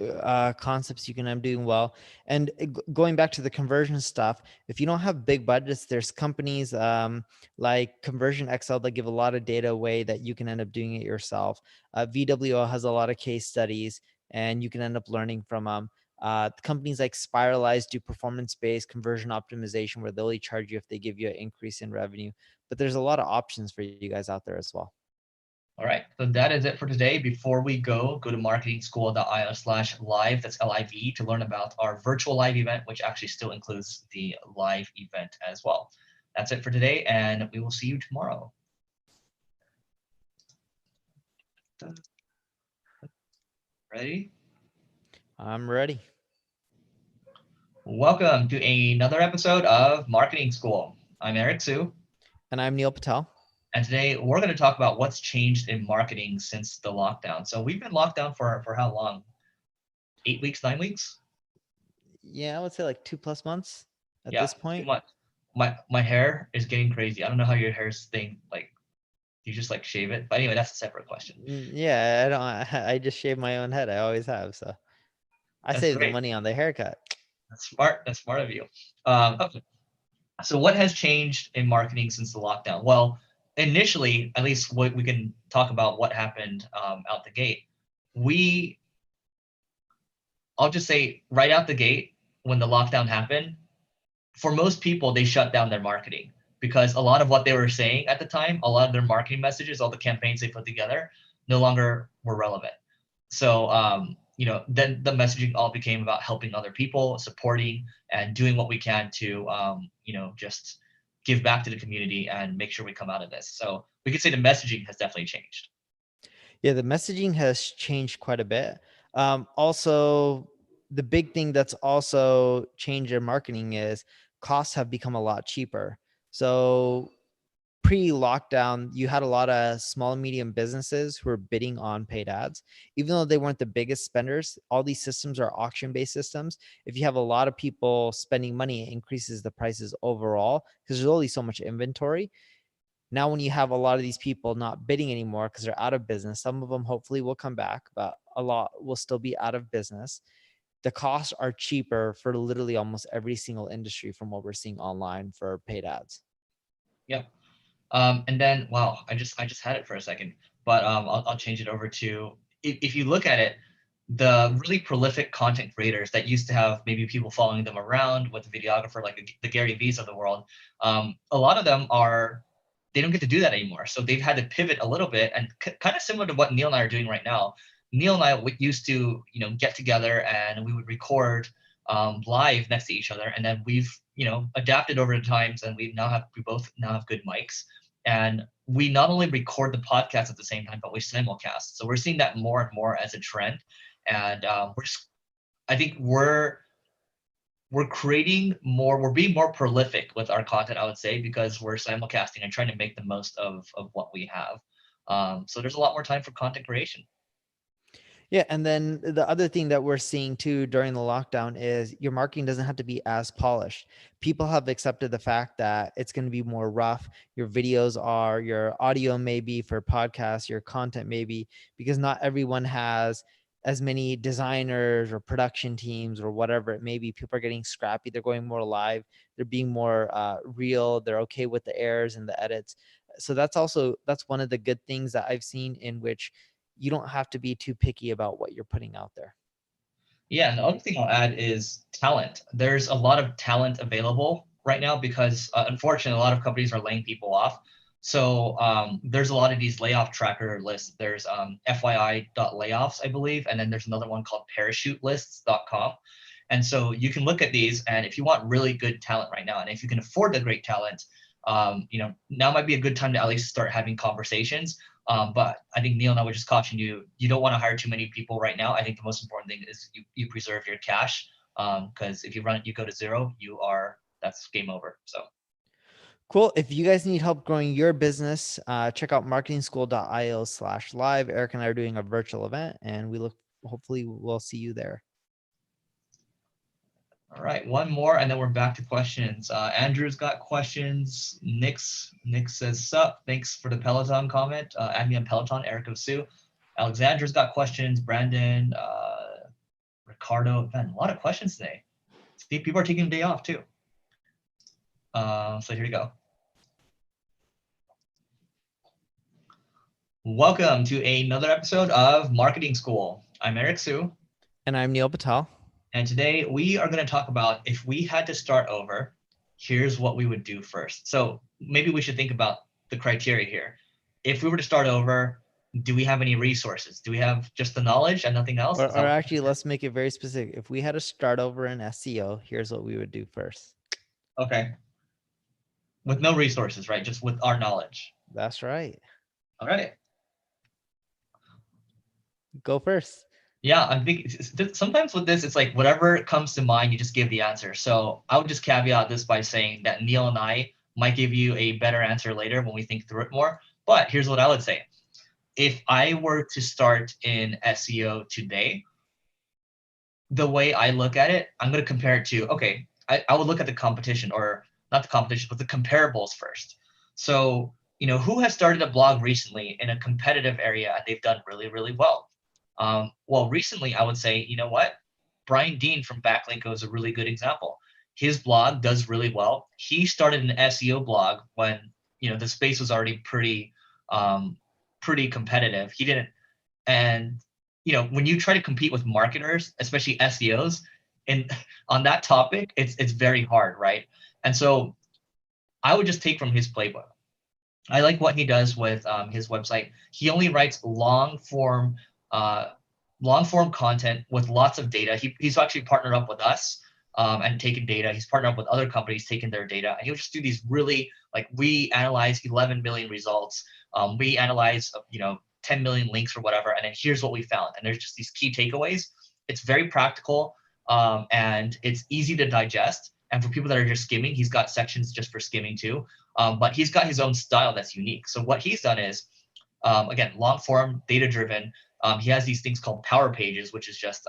C: concepts, you can end up doing well. And going back to the conversion stuff, if you don't have big budgets, there's companies like Conversion XL that give a lot of data away that you can end up doing it yourself. VWO has a lot of case studies, and you can end up learning from them. Companies like Spiralize do performance-based conversion optimization, where they'll only charge you if they give you an increase in revenue. But there's a lot of options for you guys out there as well.
A: All right, so that is it for today. Before we go to marketingschool.io/live, that's LIV, to learn about our virtual live event, which actually still includes the live event as well. That's it for today, and we will see you tomorrow. Ready?
C: I'm ready.
A: Welcome to another episode of Marketing School. I'm Eric Su.
C: And I'm Neil Patel.
A: And today we're going to talk about what's changed in marketing since the lockdown. So we've been locked down for how long? 8 weeks, 9 weeks?
C: Yeah, I would say like 2+ months at
A: Yeah,
C: this point.
A: 2 months. My hair is getting crazy. I don't know how your hair's thing, like, you just like shave it. But anyway, that's a separate question.
C: Yeah, I don't. I just shave my own head. I always have. So I
A: That's
C: save the
A: great.
C: money on the haircut.
A: That's smart. That's smart of you. Okay. So what has changed in marketing since the lockdown? Well, initially, at least what we can talk about what happened out the gate. I'll just say right out the gate, when the lockdown happened, for most people, they shut down their marketing, because a lot of what they were saying at the time, a lot of their marketing messages, all the campaigns they put together, no longer were relevant. So, then the messaging all became about helping other people, supporting, and doing what we can to, just give back to the community and make sure we come out of this. So we could say the messaging has definitely changed.
C: Yeah, the messaging has changed quite a bit. Also, the big thing that's also changed in marketing is costs have become a lot cheaper. So pre-lockdown, you had a lot of small and medium businesses who were bidding on paid ads. Even though they weren't the biggest spenders, all these systems are auction-based systems. If you have a lot of people spending money, it increases the prices overall because there's only so much inventory. Now, when you have a lot of these people not bidding anymore because they're out of business, some of them hopefully will come back, but a lot will still be out of business. The costs are cheaper for literally almost every single industry from what we're seeing online for paid ads.
A: Yep. And then, wow, I just had it for a second, but I'll change it over to, if you look at it, the really prolific content creators that used to have maybe people following them around with a videographer like the Gary V's of the world, a lot of them they don't get to do that anymore. So they've had to pivot a little bit, and kind of similar to what Neil and I are doing right now. Neil and I used to, get together and we would record live next to each other, and then we've, adapted over the times, and we both now have good mics, and we not only record the podcast at the same time, but we simulcast. So we're seeing that more and more as a trend, and I think we're creating more, we're being more prolific with our content, I would say, because we're simulcasting and trying to make the most of what we have. So there's a lot more time for content creation.
C: Yeah, and then the other thing that we're seeing too during the lockdown is your marketing doesn't have to be as polished. People have accepted the fact that it's going to be more rough. Your videos are, your audio maybe for podcasts, your content maybe, because not everyone has as many designers or production teams or whatever it may be. People are getting scrappy. They're going more live. They're being more real. They're okay with the errors and the edits. So that's one of the good things that I've seen, in which you don't have to be too picky about what you're putting out there.
A: Yeah, and the other thing I'll add is talent. There's a lot of talent available right now because unfortunately, a lot of companies are laying people off. So there's a lot of these layoff tracker lists. There's FYI.layoffs, I believe, and then there's another one called parachutelists.com. And so you can look at these, and if you want really good talent right now, and if you can afford the great talent, now might be a good time to at least start having conversations. But I think Neil and I would just caution you, you don't want to hire too many people right now. I think the most important thing is you preserve your cash, because if you go to zero, that's game over. So
C: cool. If you guys need help growing your business, check out marketingschool.io/live. Eric and I are doing a virtual event, and hopefully we'll see you there.
A: All right, one more, and then we're back to questions. Andrew's got questions. Nick says, sup, thanks for the Peloton comment. Add me on Peloton, Eric of Sue. Alexandra's got questions. Brandon, Ricardo, man, a lot of questions today. See, people are taking the day off too. So here we go. Welcome to another episode of Marketing School. I'm Eric Sue.
C: And I'm Neil Patel.
A: And today we are going to talk about, if we had to start over, here's what we would do first. So maybe we should think about the criteria here. If we were to start over, do we have any resources? Do we have just the knowledge and nothing else?
C: Or actually, let's make it very specific. If we had to start over in SEO, here's what we would do first.
A: Okay. With no resources, right? Just with our knowledge.
C: That's right.
A: All right.
C: Go first.
A: Yeah, I think sometimes with this, it's like whatever comes to mind, you just give the answer. So I would just caveat this by saying that Neil and I might give you a better answer later when we think through it more. But here's what I would say. If I were to start in SEO today, the way I look at it, I'm going to compare it to, okay, I would look at the competition, or not the competition, but the comparables first. So, who has started a blog recently in a competitive area and they've done really, really well? Well, recently, I would say, you know what? Brian Dean from Backlinks is a really good example. His blog does really well. He started an SEO blog when, the space was already pretty competitive. He didn't, and, when you try to compete with marketers, especially SEOs, on that topic, it's very hard, right? And so I would just take from his playbook. I like what he does with his website. He only writes long form content with lots of data. He's actually partnered up with us and taken data. He's partnered up with other companies, taking their data, and he'll just do these really, like, we analyze 11 million results. We analyze 10 million links or whatever, and then here's what we found. And there's just these key takeaways. It's very practical and it's easy to digest. And for people that are just skimming, he's got sections just for skimming too. But he's got his own style that's unique. So what he's done is, again, long form, data driven. He has these things called power pages, which is just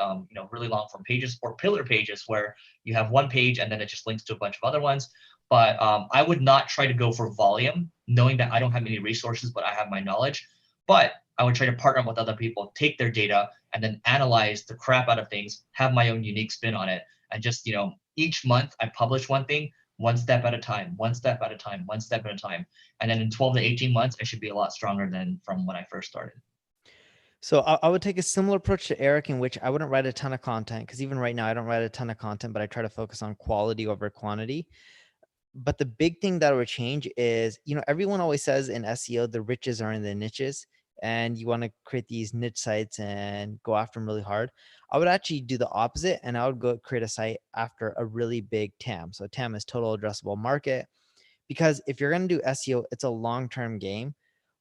A: really long form pages, or pillar pages, where you have one page and then it just links to a bunch of other ones. But I would not try to go for volume, knowing that I don't have any resources, but I have my knowledge. But I would try to partner up with other people, take their data, and then analyze the crap out of things, have my own unique spin on it. And just, each month I publish one thing, one step at a time, one step at a time, one step at a time. And then in 12 to 18 months, I should be a lot stronger than from when I first started.
C: So I would take a similar approach to Eric, in which I wouldn't write a ton of content, because even right now I don't write a ton of content, but I try to focus on quality over quantity. But the big thing that would change is, everyone always says in SEO, the riches are in the niches, and you want to create these niche sites and go after them really hard. I would actually do the opposite, and I would go create a site after a really big TAM. So TAM is total addressable market, because if you're going to do SEO, it's a long-term game.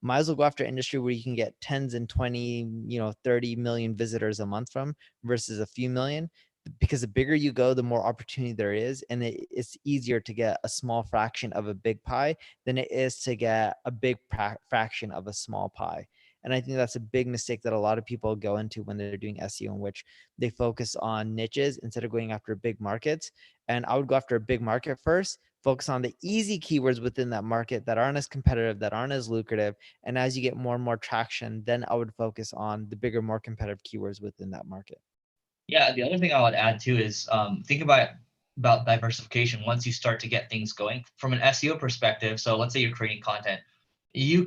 C: Might as well go after industry where you can get tens and 20, 30 million visitors a month from, versus a few million, because the bigger you go, the more opportunity there is. And it's easier to get a small fraction of a big pie than it is to get a big fraction of a small pie. And I think that's a big mistake that a lot of people go into when they're doing SEO, in which they focus on niches instead of going after big markets. And I would go after a big market first, focus on the easy keywords within that market that aren't as competitive, that aren't as lucrative. And as you get more and more traction, then I would focus on the bigger, more competitive keywords within that market.
A: Yeah, the other thing I would add too is think about diversification once you start to get things going from an SEO perspective. So let's say you're creating content, you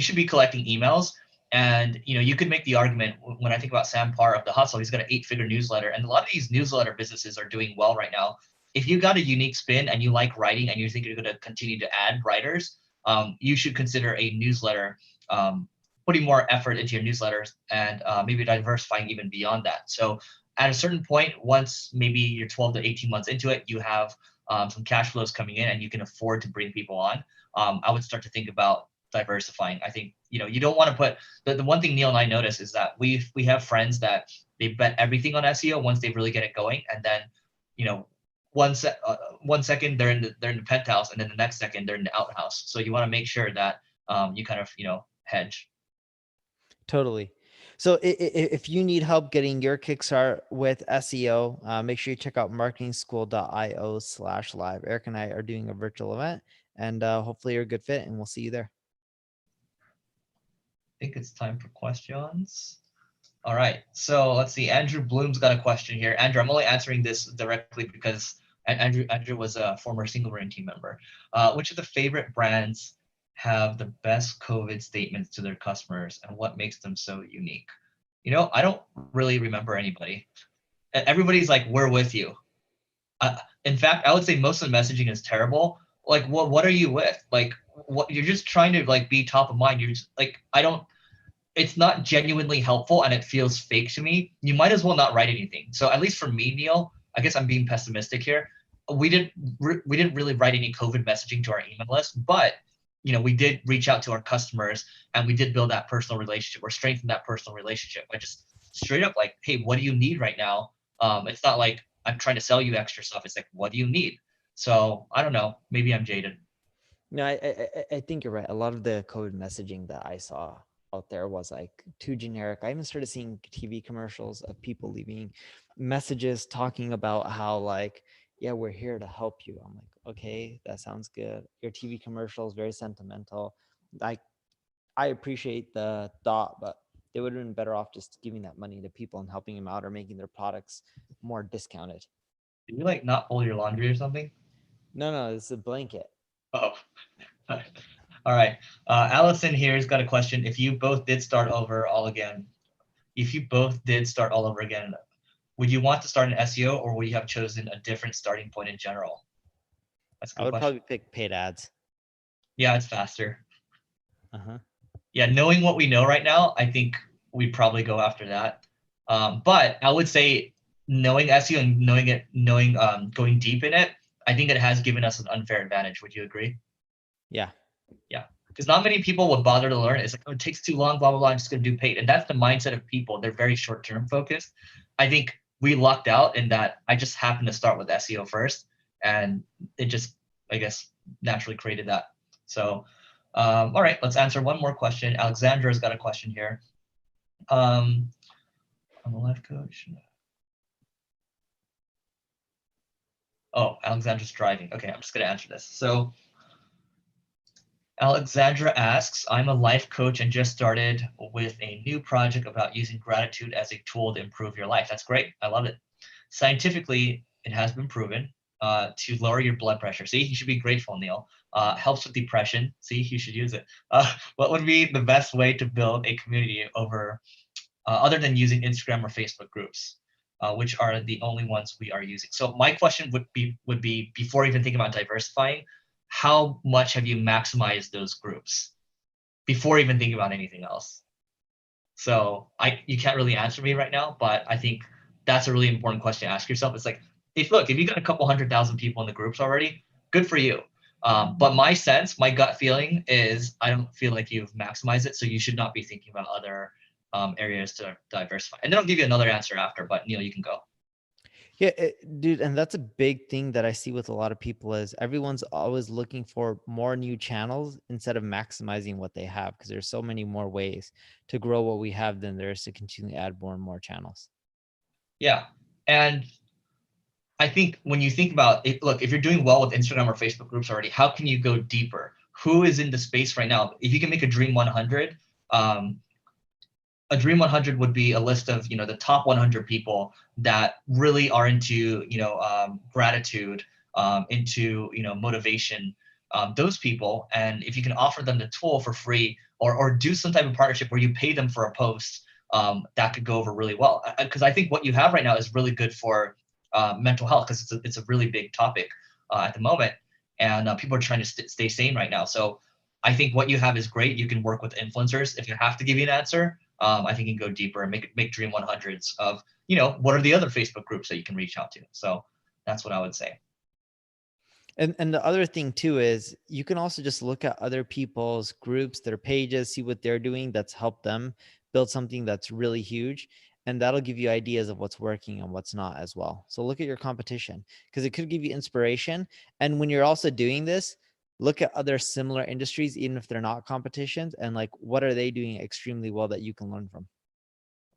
A: should be collecting emails, and you could make the argument. When I think about Sam Parr of The Hustle, he's got an 8-figure newsletter, and a lot of these newsletter businesses are doing well right now. If you got a unique spin and you like writing and you think you're going to continue to add writers, you should consider a newsletter, putting more effort into your newsletters, and maybe diversifying even beyond that. So at a certain point, once maybe you're 12 to 18 months into it, you have some cash flows coming in and you can afford to bring people on. I would start to think about diversifying. I think you don't want to put the one thing Neil and I notice is that we have friends that they bet everything on SEO once they really get it going, and then 1 second they're in the penthouse, and then the next second they're in the outhouse. So you want to make sure that you kind of hedge.
C: Totally. So if you need help getting your kickstart with SEO, make sure you check out marketingschool.io/live. Eric and I are doing a virtual event, and hopefully you're a good fit, and we'll see you there.
A: I think it's time for questions. All right, so let's see. Andrew Bloom's got a question here. Andrew, I'm only answering this directly because Andrew was a former Single Brain team member. Which of the favorite brands have the best COVID statements to their customers, and what makes them so unique? I don't really remember anybody. Everybody's like, "We're with you." In fact, I would say most of the messaging is terrible. Like, what are you with? Like, what you're just trying to like be top of mind. You're just like, it's not genuinely helpful, and it feels fake to me. You might as well not write anything. So at least for me, Neil, I guess I'm being pessimistic here. We didn't really write any COVID messaging to our email list, but we did reach out to our customers, and we did build that personal relationship or strengthen that personal relationship by just straight up like, hey, what do you need right now? It's not like I'm trying to sell you extra stuff. It's like, what do you need? So I don't know. Maybe I'm jaded.
C: No, I think you're right. A lot of the COVID messaging that I saw out there was like too generic. I even started seeing TV commercials of people leaving messages talking about how like, yeah, we're here to help you. I'm like, okay, that sounds good. Your TV commercial is very sentimental. I appreciate the thought, but they would have been better off just giving that money to people and helping them out, or making their products more discounted.
A: Did you like not fold your laundry or something?
C: No, it's a blanket.
A: Oh, all right. Allison here has got a question. If you both did start all over again, would you want to start an SEO, or would you have chosen a different starting point in general? That's a good
C: I would
A: question.
C: probably pick paid ads.
A: Yeah, it's faster.
C: Uh-huh.
A: Yeah, knowing what we know right now, I think we'd probably go after that. But I would say knowing SEO and going deep in it, I think it has given us an unfair advantage. Would you agree?
C: Yeah.
A: Yeah, because not many people would bother to learn. It's like, oh, it takes too long, blah, blah, blah. I'm just going to do paid. And that's the mindset of people. They're very short-term focused. I think we lucked out in that I just happened to start with SEO first, and it just, I guess, naturally created that. So, all right, let's answer one more question. Alexandra's got a question here. I'm a life coach. Oh, Alexandra's driving. Okay, I'm just going to answer this. So, Alexandra asks, I'm a life coach and just started with a new project about using gratitude as a tool to improve your life. That's great. I love it. Scientifically, it has been proven to lower your blood pressure. See, you should be grateful, Neil. Helps with depression. See, you should use it. What would be the best way to build a community over other than using Instagram or Facebook groups, which are the only ones we are using? So my question would be before even thinking about diversifying, how much have you maximized those groups before even thinking about anything else? So you can't really answer me right now, but I think that's a really important question to ask yourself. It's like, if you got a couple 100,000 people in the groups already, good for you. But my gut feeling is I don't feel like you've maximized it, so you should not be thinking about other areas to diversify. And then I'll give you another answer after, but Neil, you can go.
C: Yeah, dude, and that's a big thing that I see with a lot of people is everyone's always looking for more new channels instead of maximizing what they have, because there's so many more ways to grow what we have than there is to continually add more and more channels.
A: Yeah, and I think when you think about it, look, if you're doing well with Instagram or Facebook groups already, how can you go deeper? Who is in the space right now? If you can make a Dream 100, a Dream 100 would be a list of, the top 100 people that really are into, gratitude, into, motivation, those people. And if you can offer them the tool for free or do some type of partnership where you pay them for a post, that could go over really well. Because I think what you have right now is really good for mental health, because it's a really big topic at the moment. And people are trying to stay sane right now. So I think what you have is great. You can work with influencers. If you have to give you an answer, I think you can go deeper and make Dream 100s of, what are the other Facebook groups that you can reach out to? So that's what I would say.
C: And the other thing too is you can also just look at other people's groups, their pages, see what they're doing that's helped them build something that's really huge. And that'll give you ideas of what's working and what's not as well. So look at your competition, because it could give you inspiration. And when you're also doing this, look at other similar industries, even if they're not competitions, and like, what are they doing extremely well that you can learn from?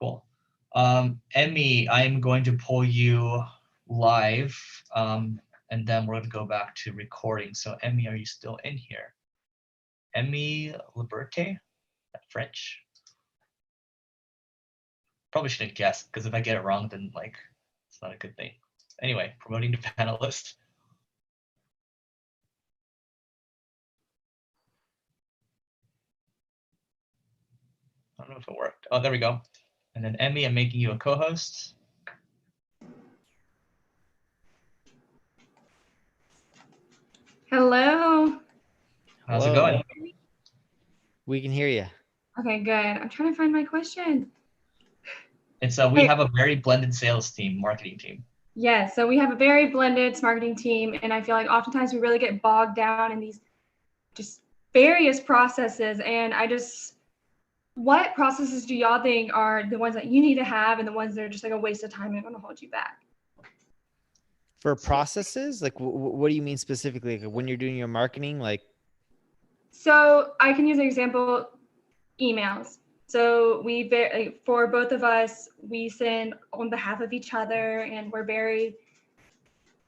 A: Cool. Emmy, I'm going to pull you live, and then we're going to go back to recording. So Emmy, are you still in here? Emmy Liberte, French? Probably should have guessed, because if I get it wrong, then it's not a good thing. Anyway, promoting to panelist. I don't know if it worked. Oh, there we go. And then Emmy, I'm making you a co-host.
E: Hello.
A: How's it going?
C: We can hear you.
E: Okay, good. I'm trying to find my question.
A: It's we have a very blended sales team, marketing team.
E: Yeah, so we have a very blended marketing team, and I feel like oftentimes we really get bogged down in these just various processes. And what processes do y'all think are the ones that you need to have and the ones that are just like a waste of time and going to hold you back?
C: For processes, like what do you mean specifically? Like when you're doing your marketing, like?
E: So I can use an example, emails. So for both of us, we send on behalf of each other, and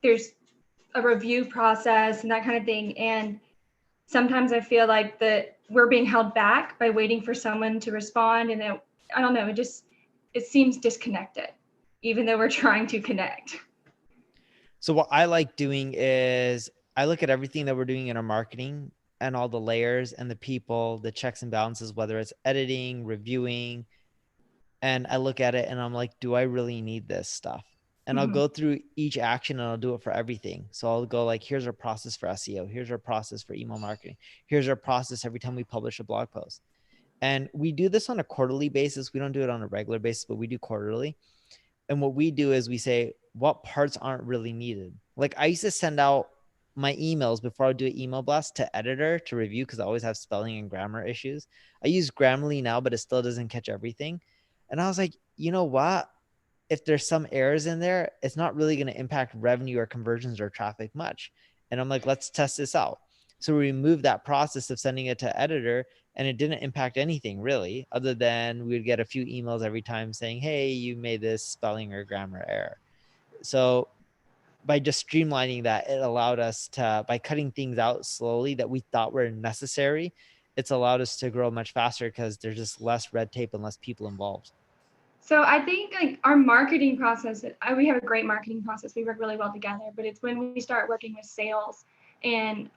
E: there's a review process and that kind of thing. And sometimes I feel like that we're being held back by waiting for someone to respond. And I don't know, it seems disconnected, even though we're trying to connect.
C: So what I like doing is I look at everything that we're doing in our marketing and all the layers and the people, the checks and balances, whether it's editing, reviewing, and I look at it and I'm like, do I really need this stuff? And I'll go through each action and I'll do it for everything. So I'll go like, here's our process for SEO. Here's our process for email marketing. Here's our process every time we publish a blog post. And we do this on a quarterly basis. We don't do it on a regular basis, but we do quarterly. And what we do is we say, what parts aren't really needed? Like I used to send out my emails before I would do an email blast to editor to review, because I always have spelling and grammar issues. I use Grammarly now, but it still doesn't catch everything. And I was like, you know what? If there's some errors in there, it's not really going to impact revenue or conversions or traffic much. And I'm like, let's test this out. So we removed that process of sending it to editor, and it didn't impact anything really, other than we would get a few emails every time saying, hey, you made this spelling or grammar error. So by just streamlining that, it allowed us to, by cutting things out slowly that we thought were necessary, it's allowed us to grow much faster because there's just less red tape and less people involved.
E: So I think like our marketing process, we have a great marketing process. We work really well together, but it's when we start working with sales and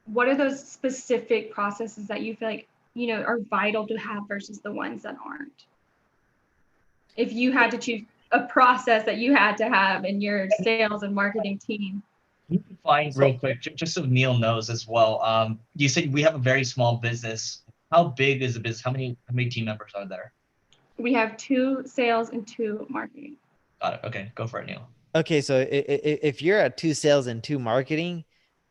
E: what are those specific processes that you feel like, are vital to have versus the ones that aren't? If you had to choose a process that you had to have in your sales and marketing team.
A: You can find real quick, just so Neil knows as well. You said we have a very small business. How big is the business? How many team members are there?
E: We have 2 sales and 2 marketing.
A: Got it. Okay, go for it, Neil.
C: Okay, so if you're at 2 sales and 2 marketing,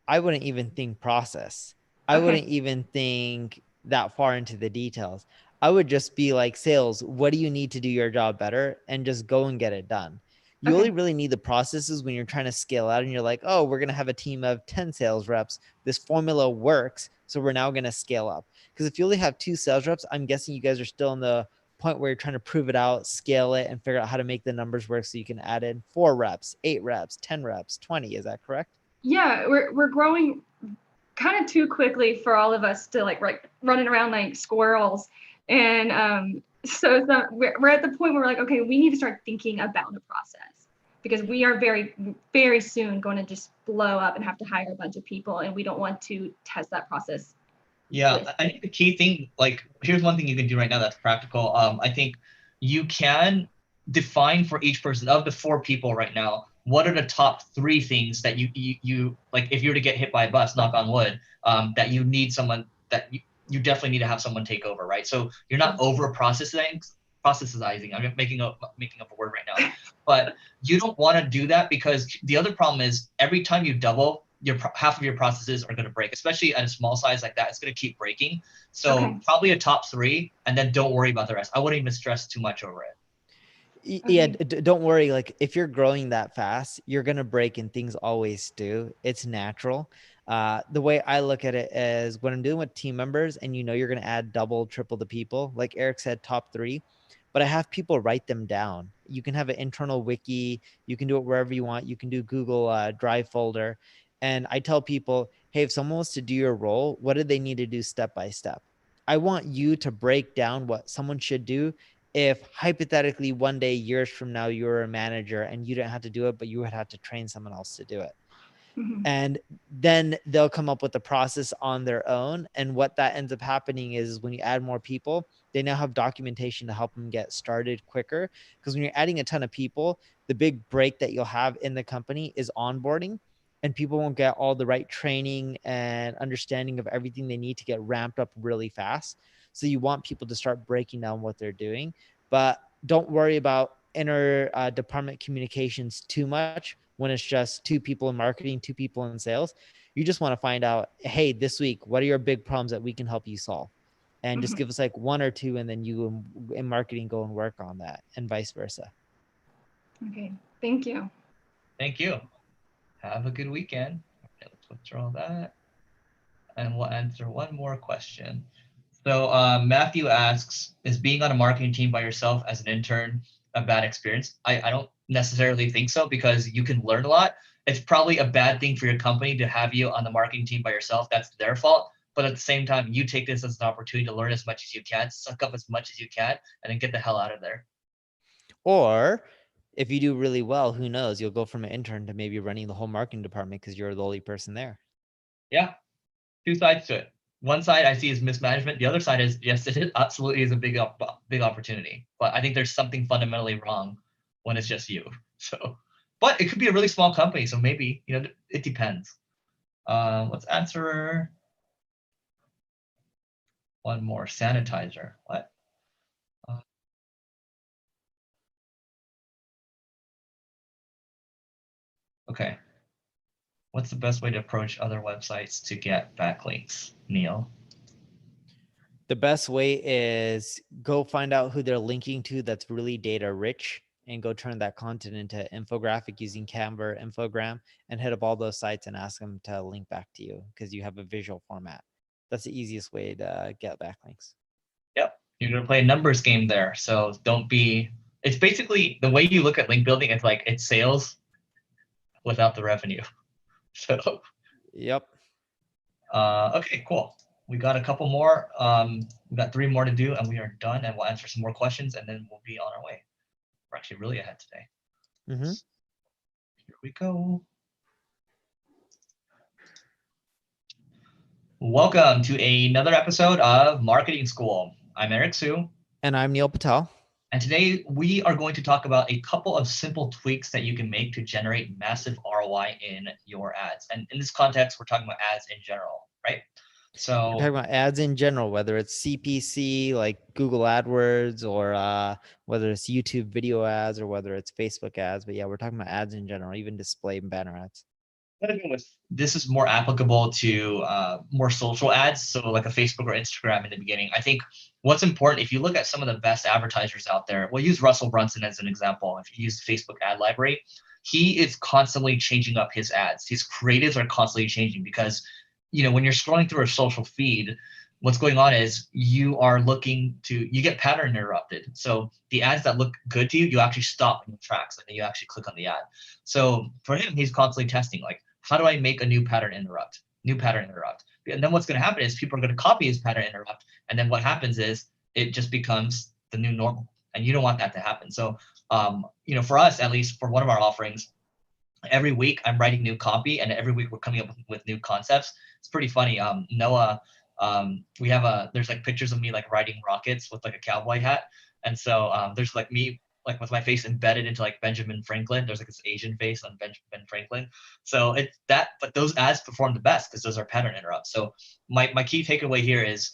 C: I wouldn't even think process. I wouldn't even think that far into the details. I would just be like, sales, what do you need to do your job better? And just go and get it done. You only really need the processes when you're trying to scale out and you're like, oh, we're going to have a team of 10 sales reps. This formula works. So we're now going to scale up. Because if you only have 2 sales reps, I'm guessing you guys are still in the point where you're trying to prove it out, scale it, and figure out how to make the numbers work so you can add in 4 reps, 8 reps, 10 reps, 20. Is that correct?
E: Yeah, we're growing kind of too quickly for all of us to like running around like squirrels. And so we're at the point where we're like, okay, we need to start thinking about a process because we are very, very soon going to just blow up and have to hire a bunch of people. And we don't want to test that process.
A: Yeah, I think the key thing, like, here's one thing you can do right now that's practical. I think you can define for each person of the 4 people right now, what are the top 3 things that you like, if you were to get hit by a bus, knock on wood, that you need someone that you definitely need to have someone take over, right? So you're not over processing. I'm making up a word right now, but you don't want to do that because the other problem is every time you double, half of your processes are going to break, especially at a small size like that. It's going to keep breaking. So probably a top 3, and then don't worry about the rest. I wouldn't even stress too much over it.
C: Yeah, don't worry. Like if you're growing that fast, you're going to break, and things always do. It's natural. The way I look at it is when I'm dealing with team members and you're going to add double, triple the people, like Eric said, top 3, but I have people write them down. You can have an internal wiki. You can do it wherever you want. You can do Google Drive folder. And I tell people, hey, if someone wants to do your role, what do they need to do step by step? I want you to break down what someone should do if hypothetically one day, years from now, you're a manager and you didn't have to do it, but you would have to train someone else to do it. And then they'll come up with the process on their own. And what that ends up happening is when you add more people, they now have documentation to help them get started quicker. Because when you're adding a ton of people, the big break that you'll have in the company is onboarding, and people won't get all the right training and understanding of everything they need to get ramped up really fast. So you want people to start breaking down what they're doing, but don't worry about inner department communications too much when it's just 2 people in marketing, 2 people in sales. You just want to find out, hey, this week, what are your big problems that we can help you solve? And just give us like 1 or 2, and then you in marketing go and work on that, and vice versa.
E: Okay, thank you.
A: Thank you. Have a good weekend. Okay, let's withdraw that. And we'll answer one more question. So Matthew asks, is being on a marketing team by yourself as an intern a bad experience? I don't necessarily think so, because you can learn a lot. It's probably a bad thing for your company to have you on the marketing team by yourself. That's their fault. But at the same time, you take this as an opportunity to learn as much as you can, suck up as much as you can, and then get the hell out of there.
C: Or if you do really well, who knows? You'll go from an intern to maybe running the whole marketing department because you're the only person there.
A: Yeah, 2 sides to it. One side I see is mismanagement. The other side is, yes, it absolutely is a big opportunity. But I think there's something fundamentally wrong when it's just you. So, but it could be a really small company. So maybe, it depends. Let's answer one more. Sanitizer. What? Okay. What's the best way to approach other websites to get backlinks, Neil?
C: The best way is go find out who they're linking to that's really data rich, and go turn that content into infographic using Canva Infogram, and hit up all those sites and ask them to link back to you because you have a visual format. That's the easiest way to get backlinks.
A: Yep. You're going to play a numbers game there. So it's basically the way you look at link building. It's like it's sales without the revenue. So,
C: yep.
A: Okay, cool. We got a couple more. We got 3 more to do, and we are done. And we'll answer some more questions, and then we'll be on our way. We're actually really ahead today.
C: Mm-hmm.
A: Here we go. Welcome to another episode of Marketing School. I'm Eric Su.
C: And I'm Neil Patel.
A: And today we are going to talk about a couple of simple tweaks that you can make to generate massive ROI in your ads. And in this context, we're talking about ads in general, right? So
C: We're talking about ads in general, whether it's CPC like Google AdWords or whether it's YouTube video ads or whether it's Facebook ads. But yeah, we're talking about ads in general, even display and banner ads.
A: this is more applicable to more social ads, so like a Facebook or Instagram in the beginning. I think what's important, if you look at some of the best advertisers out there, we'll use Russell Brunson as an example. If you use the Facebook ad library, he is constantly changing up his ads. His creatives are constantly changing because, you know, when you're scrolling through a social feed, what's going on is you get pattern interrupted. So the ads that look good to you, you actually stop in the tracks and then you actually click on the ad. So for him, he's constantly testing, like, how do I make a new pattern interrupt? And then what's going to happen is people are going to copy his pattern interrupt. And then what happens is it just becomes the new normal. And you don't want that to happen. So, you know, for us, at least for one of our offerings, every week I'm writing new copy and every week we're coming up with new concepts. It's pretty funny. Noah, there's like pictures of me like riding rockets with like a cowboy hat. And so there's like me like with my face embedded into like Benjamin Franklin. There's like this Asian face on Ben Franklin. So it's that, but those ads perform the best because those are pattern interrupts. So my key takeaway here is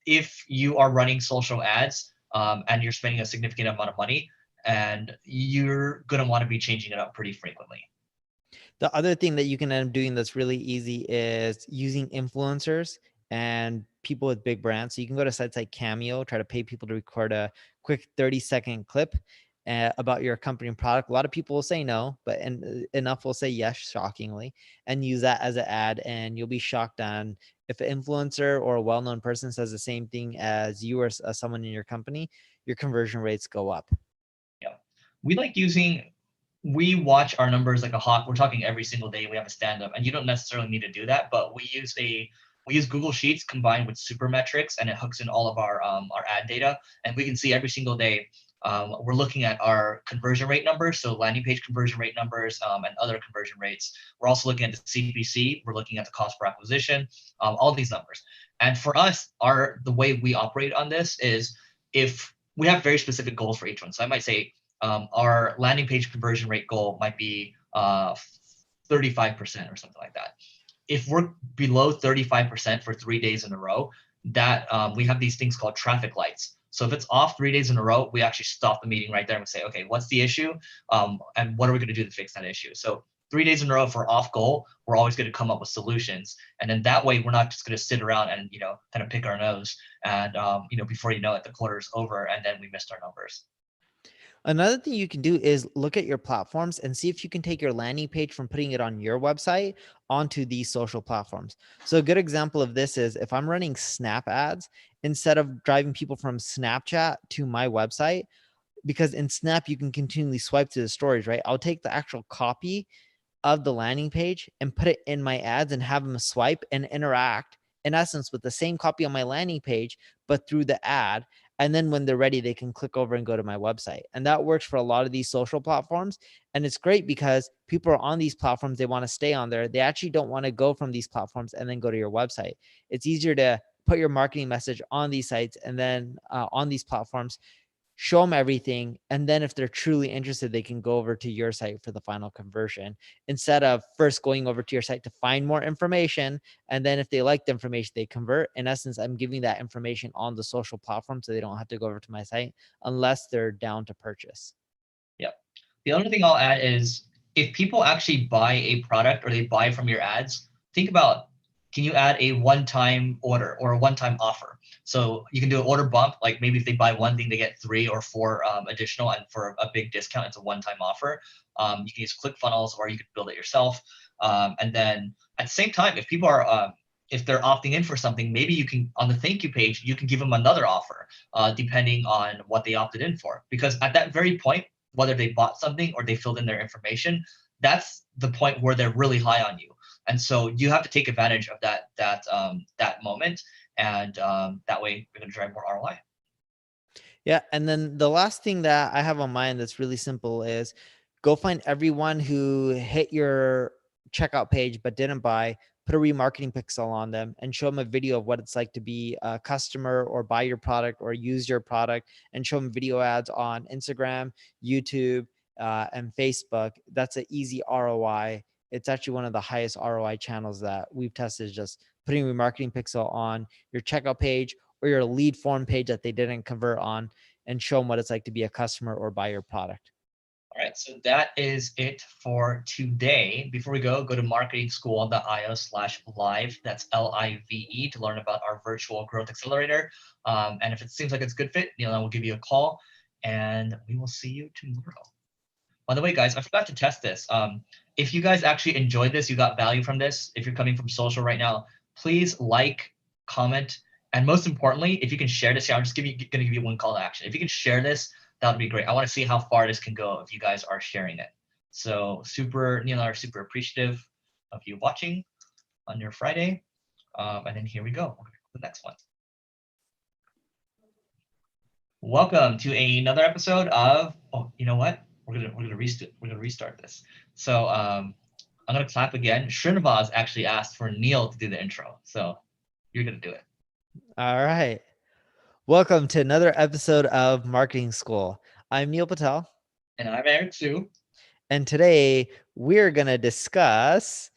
A: if you are running social ads and you're spending a significant amount of money, and you're going to want to be changing it up pretty frequently.
C: The other thing that you can end up doing that's really easy is using influencers and people with big brands. So you can go to sites like Cameo, try to pay people to record a quick 30-second clip about your company and product. A lot of people will say no, but enough will say yes, shockingly, and use that as an ad. And you'll be shocked on if an influencer or a well-known person says the same thing as you or someone in your company, your conversion rates go up.
A: Yeah, we watch our numbers like a hawk. We're talking every single day. We have a stand-up, and you don't necessarily need to do that, but we use Google Sheets combined with Supermetrics, and it hooks in all of our ad data, and we can see every single day. We're looking at our conversion rate numbers, so landing page conversion rate numbers and other conversion rates. We're also looking at the CPC. We're looking at the cost per acquisition, all these numbers. And for us, the way we operate on this is if we have very specific goals for each one. So I might say our landing page conversion rate goal might be 35% or something like that. If we're below 35% for 3 days in a row, that we have these things called traffic lights. So if it's off 3 days in a row, we actually stop the meeting right there and we say, okay, what's the issue? And what are we going to do to fix that issue? So 3 days in a row, if we're off goal, we're always going to come up with solutions. And then that way, we're not just going to sit around and, you know, kind of pick our nose. And, you know, before you know it, the quarter's over and then we missed our numbers.
C: Another thing you can do is look at your platforms and see if you can take your landing page from putting it on your website onto these social platforms. So a good example of this is if I'm running Snap ads, instead of driving people from Snapchat to my website, because in Snap, you can continually swipe to the stories, right? I'll take the actual copy of the landing page and put it in my ads and have them swipe and interact in essence with the same copy on my landing page, but through the ad. And then when they're ready, they can click over and go to my website. And that works for a lot of these social platforms. And it's great because people are on these platforms. They want to stay on there. They actually don't want to go from these platforms and then go to your website. It's easier to put your marketing message on these sites and then on these platforms, show them everything. And then if they're truly interested, they can go over to your site for the final conversion instead of first going over to your site to find more information. And then if they like the information, they convert. In essence, I'm giving that information on the social platform so they don't have to go over to my site unless they're down to purchase.
A: Yep. The other thing I'll add is if people actually buy a product or they buy from your ads, think about, can you add a one-time order or a one-time offer? So you can do an order bump, like maybe if they buy one thing, they get 3 or 4 additional, and for a big discount, it's a one-time offer. You can use ClickFunnels or you can build it yourself. And then at the same time, if people are, if they're opting in for something, maybe you can, on the thank you page, you can give them another offer depending on what they opted in for. Because at that very point, whether they bought something or they filled in their information, that's the point where they're really high on you. And so you have to take advantage of that moment, and that way you're going to drive more ROI.
C: Yeah. And then the last thing that I have on mind that's really simple is go find everyone who hit your checkout page but didn't buy, put a remarketing pixel on them and show them a video of what it's like to be a customer or buy your product or use your product, and show them video ads on Instagram, YouTube, and Facebook. That's an easy ROI. It's actually one of the highest ROI channels that we've tested, is just putting a remarketing pixel on your checkout page or your lead form page that they didn't convert on, and show them what it's like to be a customer or buy your product.
A: All right, so that is it for today. Before we go to marketingschool.io/live. That's LIVE to learn about our virtual growth accelerator. And if it seems like it's a good fit, Neil and I will give you a call, and we will see you tomorrow. By the way, guys, I forgot to test this. If you guys actually enjoyed this, you got value from this, if you're coming from social right now, please like, comment, and most importantly, if you can share this, I'm just gonna give you one call to action. If you can share this, that would be great. I want to see how far this can go if you guys are sharing it. So Neil and I are super appreciative of you watching on your Friday. And then here we go. The next one. Welcome to another episode of, oh, you know what? We're gonna restart this. So I'm gonna clap again. Srinivas actually asked for Neil to do the intro, so you're gonna do it.
C: All right. Welcome to another episode of Marketing School. I'm Neil Patel.
A: And I'm Eric Sue.
C: And today we're going to discuss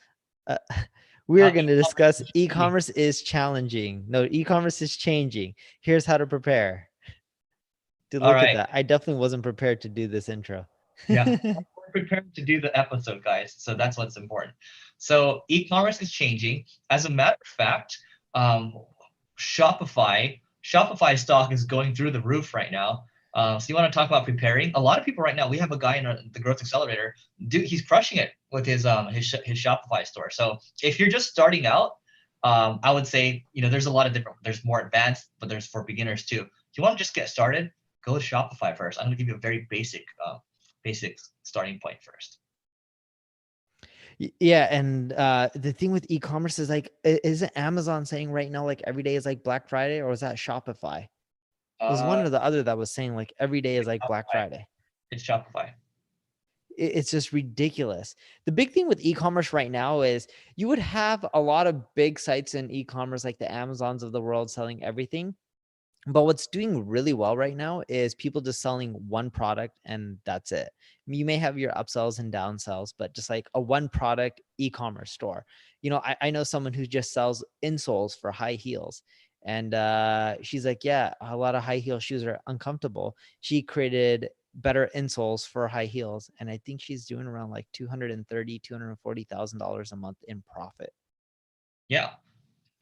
C: e-commerce is challenging. No, e-commerce is changing. Here's how to prepare. Dude, look at that. I definitely wasn't prepared to do this intro.
A: Yeah, we're prepared to do the episode, guys. So that's what's important. So e-commerce is changing. As a matter of fact, Shopify stock is going through the roof right now. So you want to talk about preparing? A lot of people right now, we have a guy in the Growth Accelerator, dude, he's crushing it with his Shopify store. So if you're just starting out, I would say, there's a lot of there's more advanced, but there's for beginners too. If you want to just get started, go to Shopify first. I'm going to give you a very basic starting point first.
C: Yeah, and the thing with e-commerce is like, isn't Amazon saying right now like every day is like Black Friday, or was that Shopify? It was one or the other that was saying like every day is like Black Friday.
A: It's Shopify.
C: It's just ridiculous. The big thing with e-commerce right now is you would have a lot of big sites in e-commerce like the Amazons of the world selling everything. But what's doing really well right now is people just selling one product and that's it. You may have your upsells and downsells, but just like a one product e-commerce store. I know someone who just sells insoles for high heels. And she's like, yeah, a lot of high heel shoes are uncomfortable. She created better insoles for high heels. And I think she's doing around like $230,000, $240,000 a month in profit.
A: Yeah,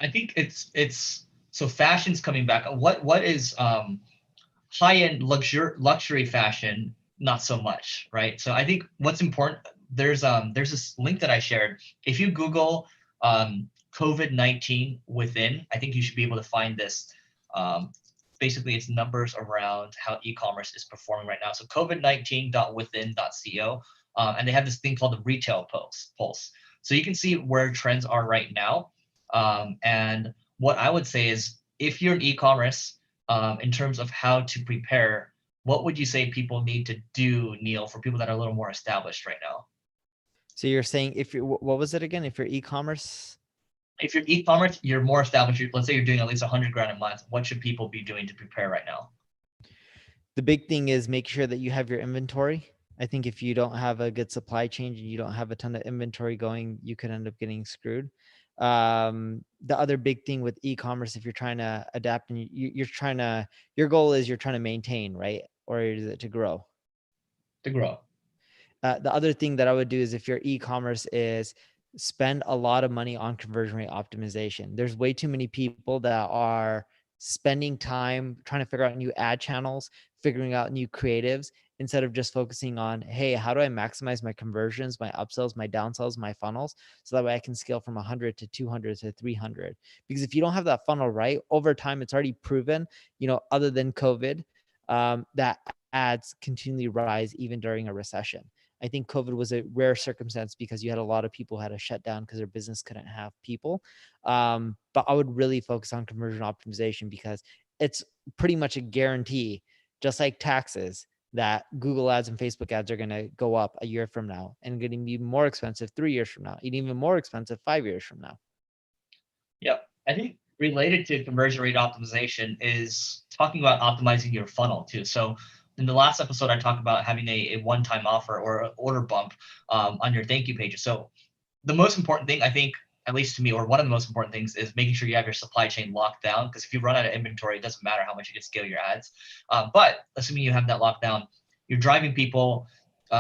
A: I think it's so fashion's coming back. What is high-end luxury fashion? Not so much, right? So I think what's important, there's this link that I shared. If you Google COVID-19 within, I think you should be able to find this. Basically, it's numbers around how e-commerce is performing right now. So covid19.within.co, and they have this thing called the retail pulse. So you can see where trends are right now. And what I would say is, if you're in e-commerce, in terms of how to prepare, what would you say people need to do, Neil, for people that are a little more established right now?
C: So you're saying what was it again? If you're e-commerce?
A: If you're e-commerce, you're more established. Let's say you're doing at least 100 grand a month. What should people be doing to prepare right now?
C: The big thing is make sure that you have your inventory. I think if you don't have a good supply chain and you don't have a ton of inventory going, you could end up getting screwed. The other big thing with e-commerce, if you're trying to adapt and your goal is you're trying to maintain, right? Or is it to grow?
A: To grow.
C: The other thing that I would do is, if your e-commerce is, spend a lot of money on conversion rate optimization. There's way too many people that are spending time trying to figure out new ad channels, figuring out new creatives, instead of just focusing on, hey, how do I maximize my conversions, my upsells, my downsells, my funnels, so that way I can scale from 100 to 200 to 300. Because if you don't have that funnel right, over time, it's already proven, other than COVID, that ads continually rise even during a recession. I think COVID was a rare circumstance because you had a lot of people who had to shut down because their business couldn't have people. But I would really focus on conversion optimization, because it's pretty much a guarantee just like taxes, that Google ads and Facebook ads are going to go up a year from now and going to be more expensive 3 years from now, and even more expensive 5 years from now.
A: Yep. I think related to conversion rate optimization is talking about optimizing your funnel too. So in the last episode, I talked about having a one-time offer or an order bump on your thank you pages. So the most important thing, I think, at least to me, or one of the most important things, is making sure you have your supply chain locked down. Because if you run out of inventory, it doesn't matter how much you can scale your ads. But assuming you have that locked down, you're driving people.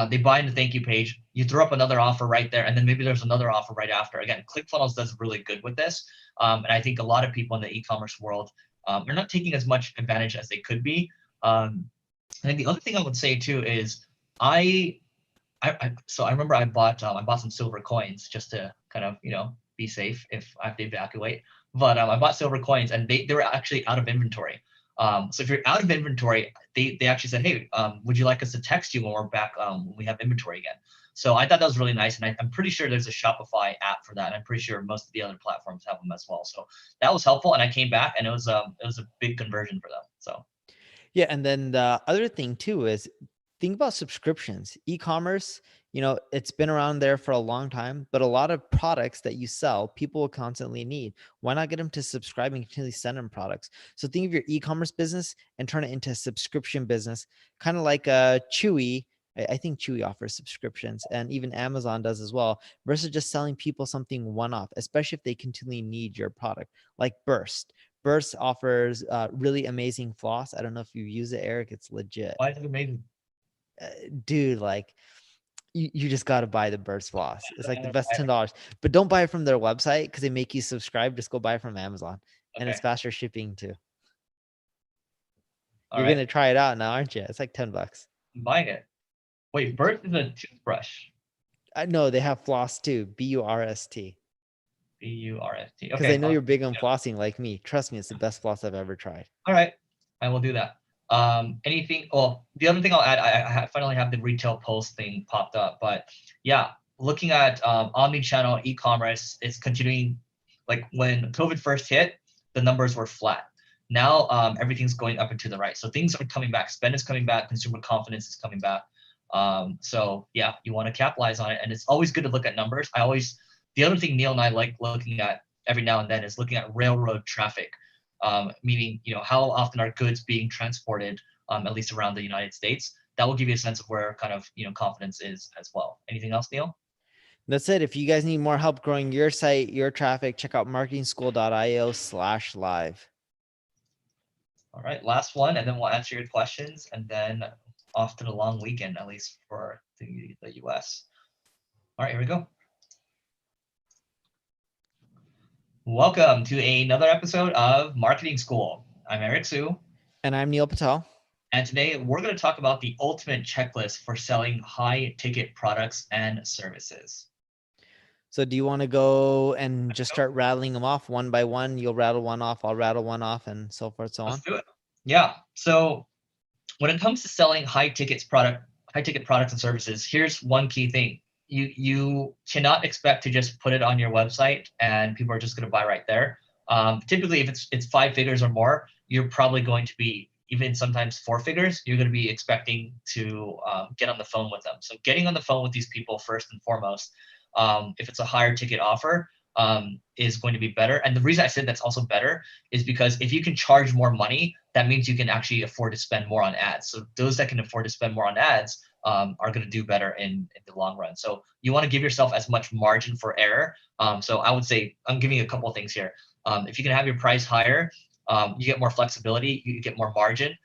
A: They buy in the thank you page. You throw up another offer right there, and then maybe there's another offer right after. Again, ClickFunnels does really good with this, and I think a lot of people in the e-commerce world are not taking as much advantage as they could be. And then the other thing I would say too is so I remember I bought some silver coins just to kind of be safe if I have to evacuate. But I bought silver coins, and they were actually out of inventory. So if you're out of inventory, they actually said, hey, would you like us to text you when we're back when we have inventory again? So I thought that was really nice, and I'm pretty sure there's a Shopify app for that. And I'm pretty sure most of the other platforms have them as well. So that was helpful, and I came back, and it was a big conversion for them. So
C: yeah, and then the other thing too is think about subscriptions. E-commerce, it's been around there for a long time, but a lot of products that you sell, people will constantly need. Why not get them to subscribe and continually send them products? So think of your e-commerce business and turn it into a subscription business, kind of like Chewy. I think Chewy offers subscriptions, and even Amazon does as well, versus just selling people something one-off, especially if they continually need your product, like Burst. Burst offers really amazing floss. I don't know if you use it, Eric. It's legit.
A: why is it amazing?
C: Dude, like you just got to buy the Burst floss. It's like the best $10, but don't buy it from their website because they make you subscribe. Just go buy it from Amazon, and it's faster shipping too. You're gonna try it out now, aren't you? It's like $10.
A: I'm buying it. Wait, Burst is a toothbrush.
C: No, they have floss too. Burst.
A: Burst.
C: Because
A: Okay.
C: I know you're big on flossing like me. Trust me, it's the best floss I've ever tried.
A: All right, I will do that. Anything? Well, the other thing I'll add, I finally have the retail post thing popped up, but yeah, looking at omni-channel e-commerce, it's continuing. Like when COVID first hit, the numbers were flat. Now everything's going up and to the right. So things are coming back. Spend is coming back. Consumer confidence is coming back. So yeah, you want to capitalize on it, and it's always good to look at numbers. The other thing Neil and I like looking at every now and then is looking at railroad traffic. Meaning, how often are goods being transported, at least around the United States. That will give you a sense of where kind of, confidence is as well. Anything else, Neil?
C: That's it. If you guys need more help growing your site, your traffic, check out marketingschool.io/live.
A: All right, last one, and then we'll answer your questions, and then off to the long weekend, at least for the US. All right, here we go. Welcome to another episode of Marketing School. I'm Eric Su.
C: And I'm Neil Patel.
A: And today we're going to talk about the ultimate checklist for selling high ticket products and services.
C: So do you want to go and just start rattling them off one by one? You'll rattle one off, I'll rattle one off, and so forth, so on.
A: Let's do it. Yeah. So when it comes to selling high ticket products and services, here's one key thing. You cannot expect to just put it on your website and people are just going to buy right there. Typically, if it's 5 figures or more, you're probably going to be, even sometimes 4 figures, you're going to be expecting to get on the phone with them. So getting on the phone with these people first and foremost, if it's a higher ticket offer, is going to be better. And the reason I said that's also better is because if you can charge more money, that means you can actually afford to spend more on ads. So those that can afford to spend more on ads are going to do better in the long run. So you want to give yourself as much margin for error. So I would say, I'm giving you a couple of things here. If you can have your price higher, you get more flexibility, you get more margin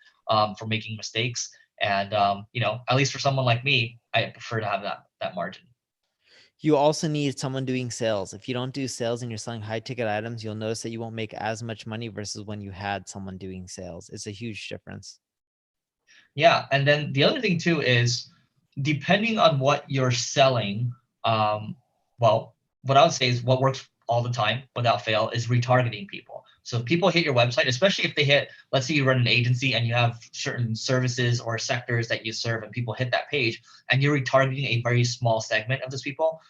A: for making mistakes. And, at least for someone like me, I prefer to have that margin.
C: You also need someone doing sales. If you don't do sales and you're selling high ticket items, you'll notice that you won't make as much money versus when you had someone doing sales. It's a huge difference.
A: Yeah. And then the other thing too is, depending on what you're selling, what I would say is what works all the time without fail is retargeting people. So if people hit your website, especially if they hit, let's say you run an agency and you have certain services or sectors that you serve and people hit that page and you're retargeting a very small segment of those people.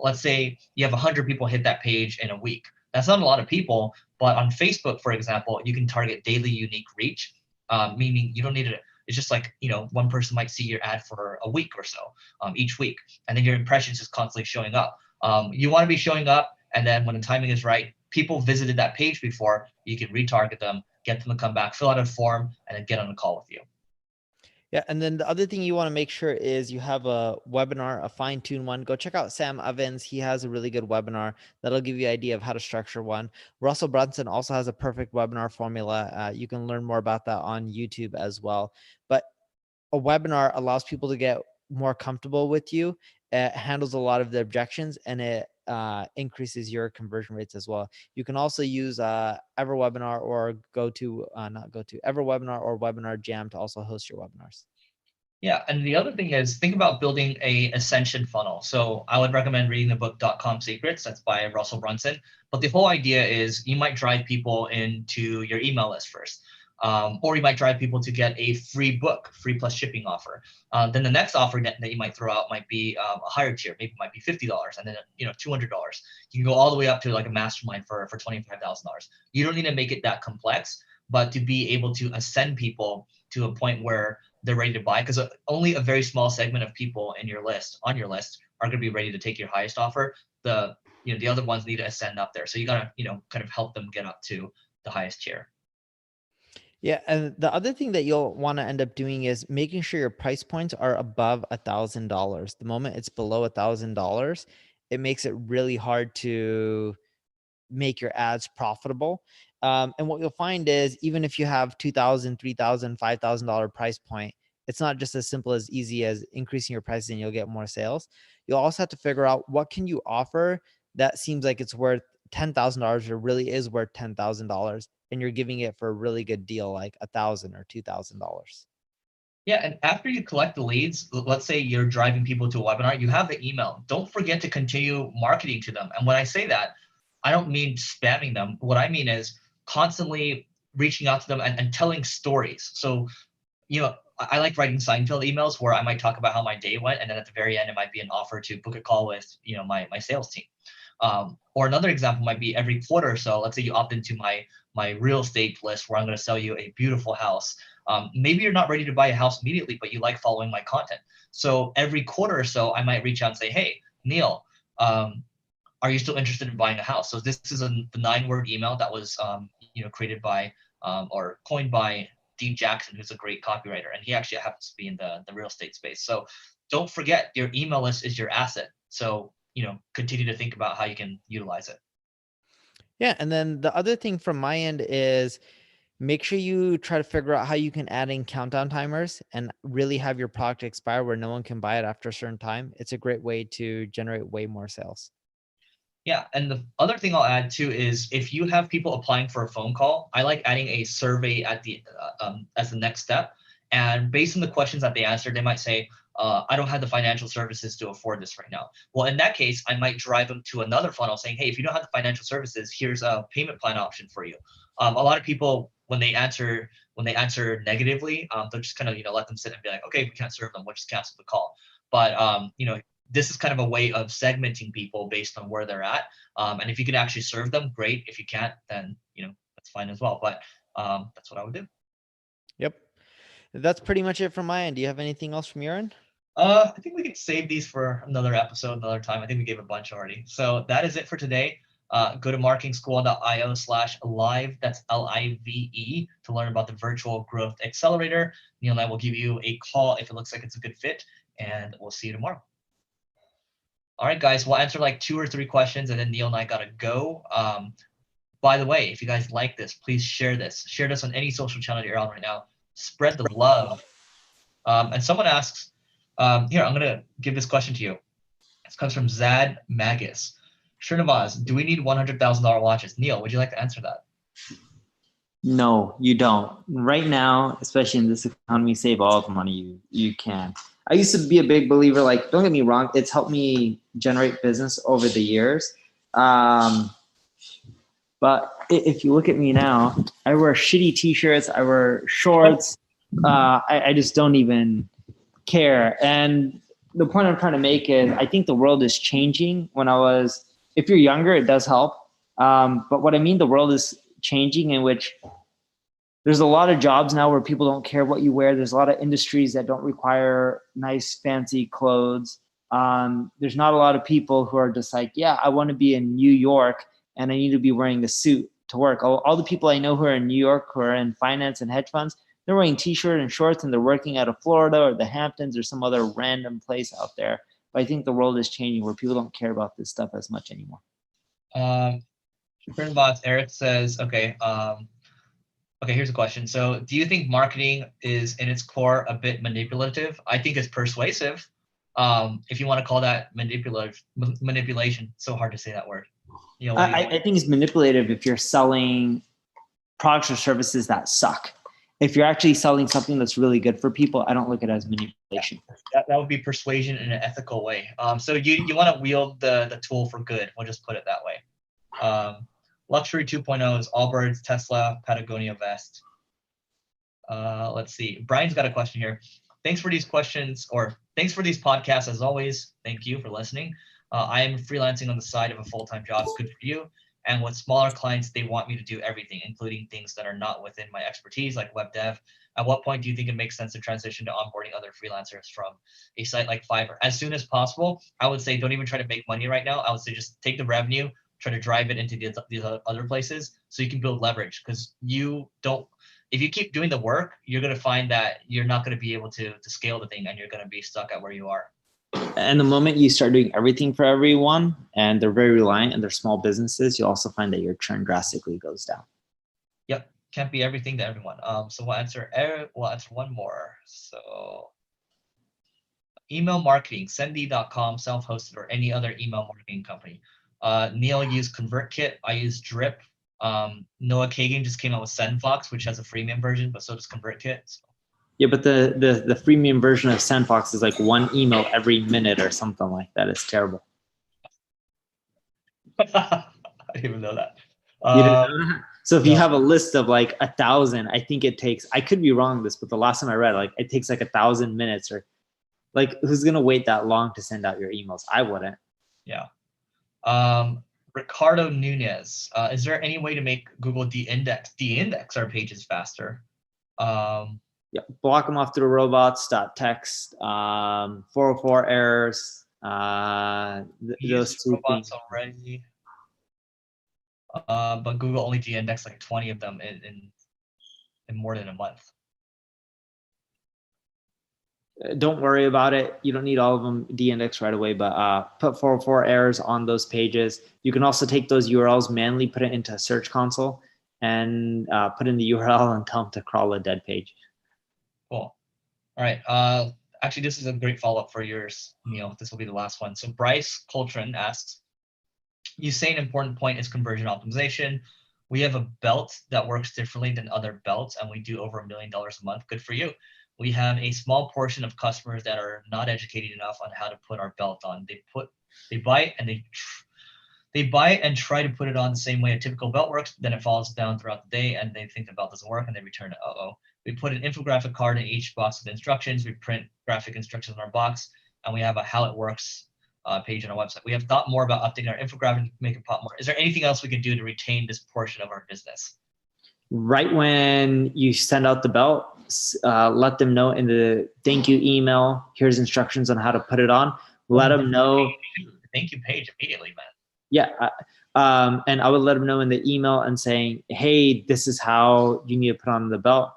A: Let's say you have 100 people hit that page in a week. That's not a lot of people, but on Facebook, for example, you can target daily unique reach, meaning you don't need to It's just like, one person might see your ad for a week or so, each week, and then your impressions just constantly showing up. You want to be showing up, and then when the timing is right, people visited that page before, you can retarget them, get them to come back, fill out a form, and then get on a call with you.
C: Yeah, and then the other thing you want to make sure is you have a webinar, a fine-tuned one. Go check out Sam Evans. He has a really good webinar that'll give you an idea of how to structure one. Russell Brunson also has a perfect webinar formula. You can learn more about that on YouTube as well. But a webinar allows people to get more comfortable with you. It handles a lot of the objections, and it increases your conversion rates as well. You can also use EverWebinar or EverWebinar or Webinar Jam to also host your webinars.
A: Yeah, and the other thing is, think about building a Ascension funnel. So I would recommend reading the book .com Secrets. That's by Russell Brunson. But the whole idea is you might drive people into your email list first. Or you might drive people to get a free book, free plus shipping offer. Then the next offer that you might throw out might be a higher tier. Maybe it might be $50, and then $200. You can go all the way up to like a mastermind for $25,000. You don't need to make it that complex, but to be able to ascend people to a point where they're ready to buy, because only a very small segment of people on your list are going to be ready to take your highest offer. The other ones need to ascend up there. So you gotta kind of help them get up to the highest tier.
C: Yeah, and the other thing that you'll want to end up doing is making sure your price points are above $1,000. The moment it's below $1,000, it makes it really hard to make your ads profitable. And what you'll find is, even if you have $2,000, $3,000, $5,000 price point, it's not just as simple as easy as increasing your prices and you'll get more sales. You'll also have to figure out what can you offer that seems like it's worth $10,000 or really is worth $10,000, and you're giving it for a really good deal, like $1,000 or $2,000.
A: Yeah, and after you collect the leads, let's say you're driving people to a webinar, you have the email. Don't forget to continue marketing to them. And when I say that, I don't mean spamming them. What I mean is constantly reaching out to them and telling stories. So, I like writing Seinfeld emails where I might talk about how my day went, and then at the very end, it might be an offer to book a call with, my sales team. Or another example might be every quarter or so, let's say you opt into my real estate list where I'm going to sell you a beautiful house. Maybe you're not ready to buy a house immediately, but you like following my content. So every quarter or so, I might reach out and say, hey, Neil, are you still interested in buying a house? So this is the 9-word email that was created by or coined by Dean Jackson, who's a great copywriter, and he actually happens to be in the real estate space. So don't forget, your email list is your asset. So continue to think about how you can utilize it.
C: Yeah, and then the other thing from my end is make sure you try to figure out how you can add in countdown timers and really have your product expire where no one can buy it after a certain time. It's a great way to generate way more sales.
A: Yeah, and the other thing I'll add too is if you have people applying for a phone call, I like adding a survey at the as the next step. And based on the questions that they answer, they might say, I don't have the financial services to afford this right now. Well, in that case, I might drive them to another funnel saying, hey, if you don't have the financial services, here's a payment plan option for you. A lot of people, when they answer negatively, they'll just kind of let them sit and be like, okay, we can't serve them, we'll just cancel the call. But this is kind of a way of segmenting people based on where they're at. And if you can actually serve them, great. If you can't, then that's fine as well. But that's what I would do.
C: Yep. That's pretty much it from my end. Do you have anything else from your end?
A: I think we could save these for another episode, another time. I think we gave a bunch already. So that is it for today. Go to marketingschool.io/live. That's LIVE to learn about the virtual growth accelerator. Neil and I will give you a call if it looks like it's a good fit, and we'll see you tomorrow. All right, guys, we'll answer like 2 or 3 questions, and then Neil and I gotta go. By the way, if you guys like this, please share this. Share this on any social channel you're on right now. Spread the love. And someone asks, here, I'm gonna give this question to you. This comes from Zad Magus. Srinivas, do we need $100,000 watches? Neil, would you like to answer that?
B: No, you don't. Right now, especially in this economy, save all the money you can. I used to be a big believer, like, don't get me wrong, it's helped me generate business over the years. But if you look at me now, I wear shitty t-shirts, I wear shorts. I just don't even care. And the point I'm trying to make is I think the world is changing. If you're younger, it does help. But what I mean, the world is changing in which there's a lot of jobs now where people don't care what you wear. There's a lot of industries that don't require nice, fancy clothes. There's not a lot of people who are just like, yeah, I want to be in New York and I need to be wearing a suit to work. All the people I know who are in New York, who are in finance and hedge funds, they're wearing t-shirt and shorts and they're working out of Florida or the Hamptons or some other random place out there. But I think the world is changing where people don't care about this stuff as much anymore.
A: Bots, Eric says, okay, here's a question. So do you think marketing is in its core a bit manipulative? I think it's persuasive. If you want to call that manipulation, so hard to say that word. You know,
B: I think it's manipulative if you're selling products or services that suck. If you're actually selling something that's really good for people, I don't look at it as manipulation.
A: That would be persuasion in an ethical way. So you want to wield the tool for good. We'll just put it that way. Luxury 2.0 is Allbirds, Tesla, Patagonia vest. Let's see. Brian's got a question here. Thanks for these questions, or thanks for these podcasts as always. Thank you for listening. I am freelancing on the side of a full-time job. It's good for you. And with smaller clients, they want me to do everything, including things that are not within my expertise, like web dev. At what point do you think it makes sense to transition to onboarding other freelancers from a site like Fiverr? As soon as possible. I would say don't even try to make money right now. I would say just take the revenue, try to drive it into these other places so you can build leverage, because if you keep doing the work, you're going to find that you're not going to be able to scale the thing and you're going to be stuck at where you are.
B: And the moment you start doing everything for everyone and they're very reliant and they're small businesses, you also find that your churn drastically goes down.
A: Yep. Can't be everything to everyone. So we'll answer one more. So email marketing, sendy.com, self-hosted, or any other email marketing company. Neil used ConvertKit. I use Drip. Noah Kagan just came out with SendFox, which has a freemium version, but so does ConvertKit. So.
B: Yeah, but the freemium version of SendFox is like one email every minute or something like that. It's terrible.
A: I didn't even know that.
B: You didn't know that? So if you have a list of like 1,000, I think it takes, I could be wrong on this, but the last time I read, like it takes like 1,000 minutes, or like who's going to wait that long to send out your emails? I wouldn't.
A: Yeah. Ricardo Nunez, is there any way to make Google de-index our pages faster?
B: Yeah, block them off through robots.txt, 404 errors, those two
A: robots
B: things.
A: already. But Google only de-indexed like 20 of them in more than a month.
B: Don't worry about it. You don't need all of them de-indexed right away, but put 404 errors on those pages. You can also take those URLs manually, put it into a search console, and put in the URL and tell them to crawl a dead page.
A: Cool. All right. Actually, this is a great follow-up for yours, Neil. This will be the last one. So Bryce Coltrane asks, you say an important point is conversion optimization. We have a belt that works differently than other belts, and we do over $1 million a month. Good for you. We have a small portion of customers that are not educated enough on how to put our belt on. They buy it and they buy it and try to put it on the same way a typical belt works. Then it falls down throughout the day, and they think the belt doesn't work, and they return it. We put an infographic card in each box with instructions. We print graphic instructions on our box, and we have a how it works page on our website. We have thought more about updating our infographic to make it pop more. Is there anything else we can do to retain this portion of our business?
B: Right when you send out the belt, let them know in the thank you email, here's instructions on how to put it on. Let them know.
A: Thank you page immediately, man.
B: Yeah. And I would let them know in the email and saying, hey, this is how you need to put on the belt.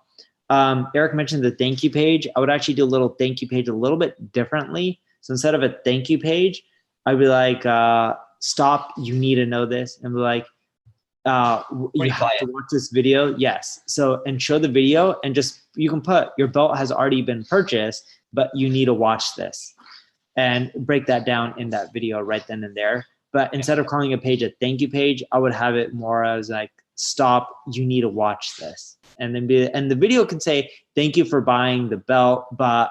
B: Eric mentioned the thank you page. I would actually do a little thank you page a little bit differently. So instead of a thank you page, I'd be like, stop, you need to know this. And be like, you have to watch this video. Yes. So, and show the video, and just, you can put your belt has already been purchased, but you need to watch this, and break that down in that video right then and there. But instead of calling a page a thank you page, I would have it more as like, stop, you need to watch this. And then and the video can say, thank you for buying the belt, but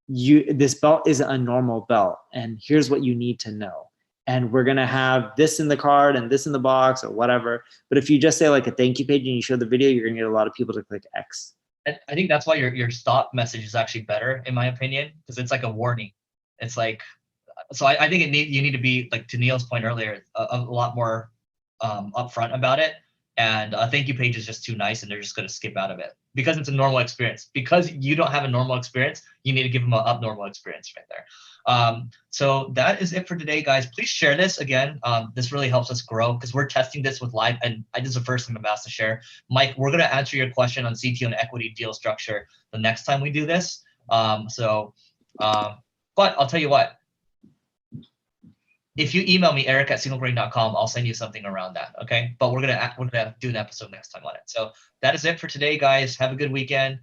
B: this belt isn't a normal belt, and here's what you need to know. And we're going to have this in the card and this in the box or whatever. But if you just say like a thank you page and you show the video, you're going to get a lot of people to click X.
A: I think that's why your stop message is actually better, in my opinion, because it's like a warning. It's like, so I think you need to be, like to Neil's point earlier, a lot more upfront about it. And a thank you page is just too nice, and they're just going to skip out of it because it's a normal experience. Because you don't have a normal experience, you need to give them an abnormal experience right there. So that is it for today, guys. Please share this again. This really helps us grow because we're testing this with live, and this is the first thing I'm asked to share. Mike, we're going to answer your question on CTO and equity deal structure the next time we do this. But I'll tell you what. If you email me, eric@signalbrain.com, I'll send you something around that. Okay. But we're gonna do an episode next time on it. So that is it for today, guys. Have a good weekend.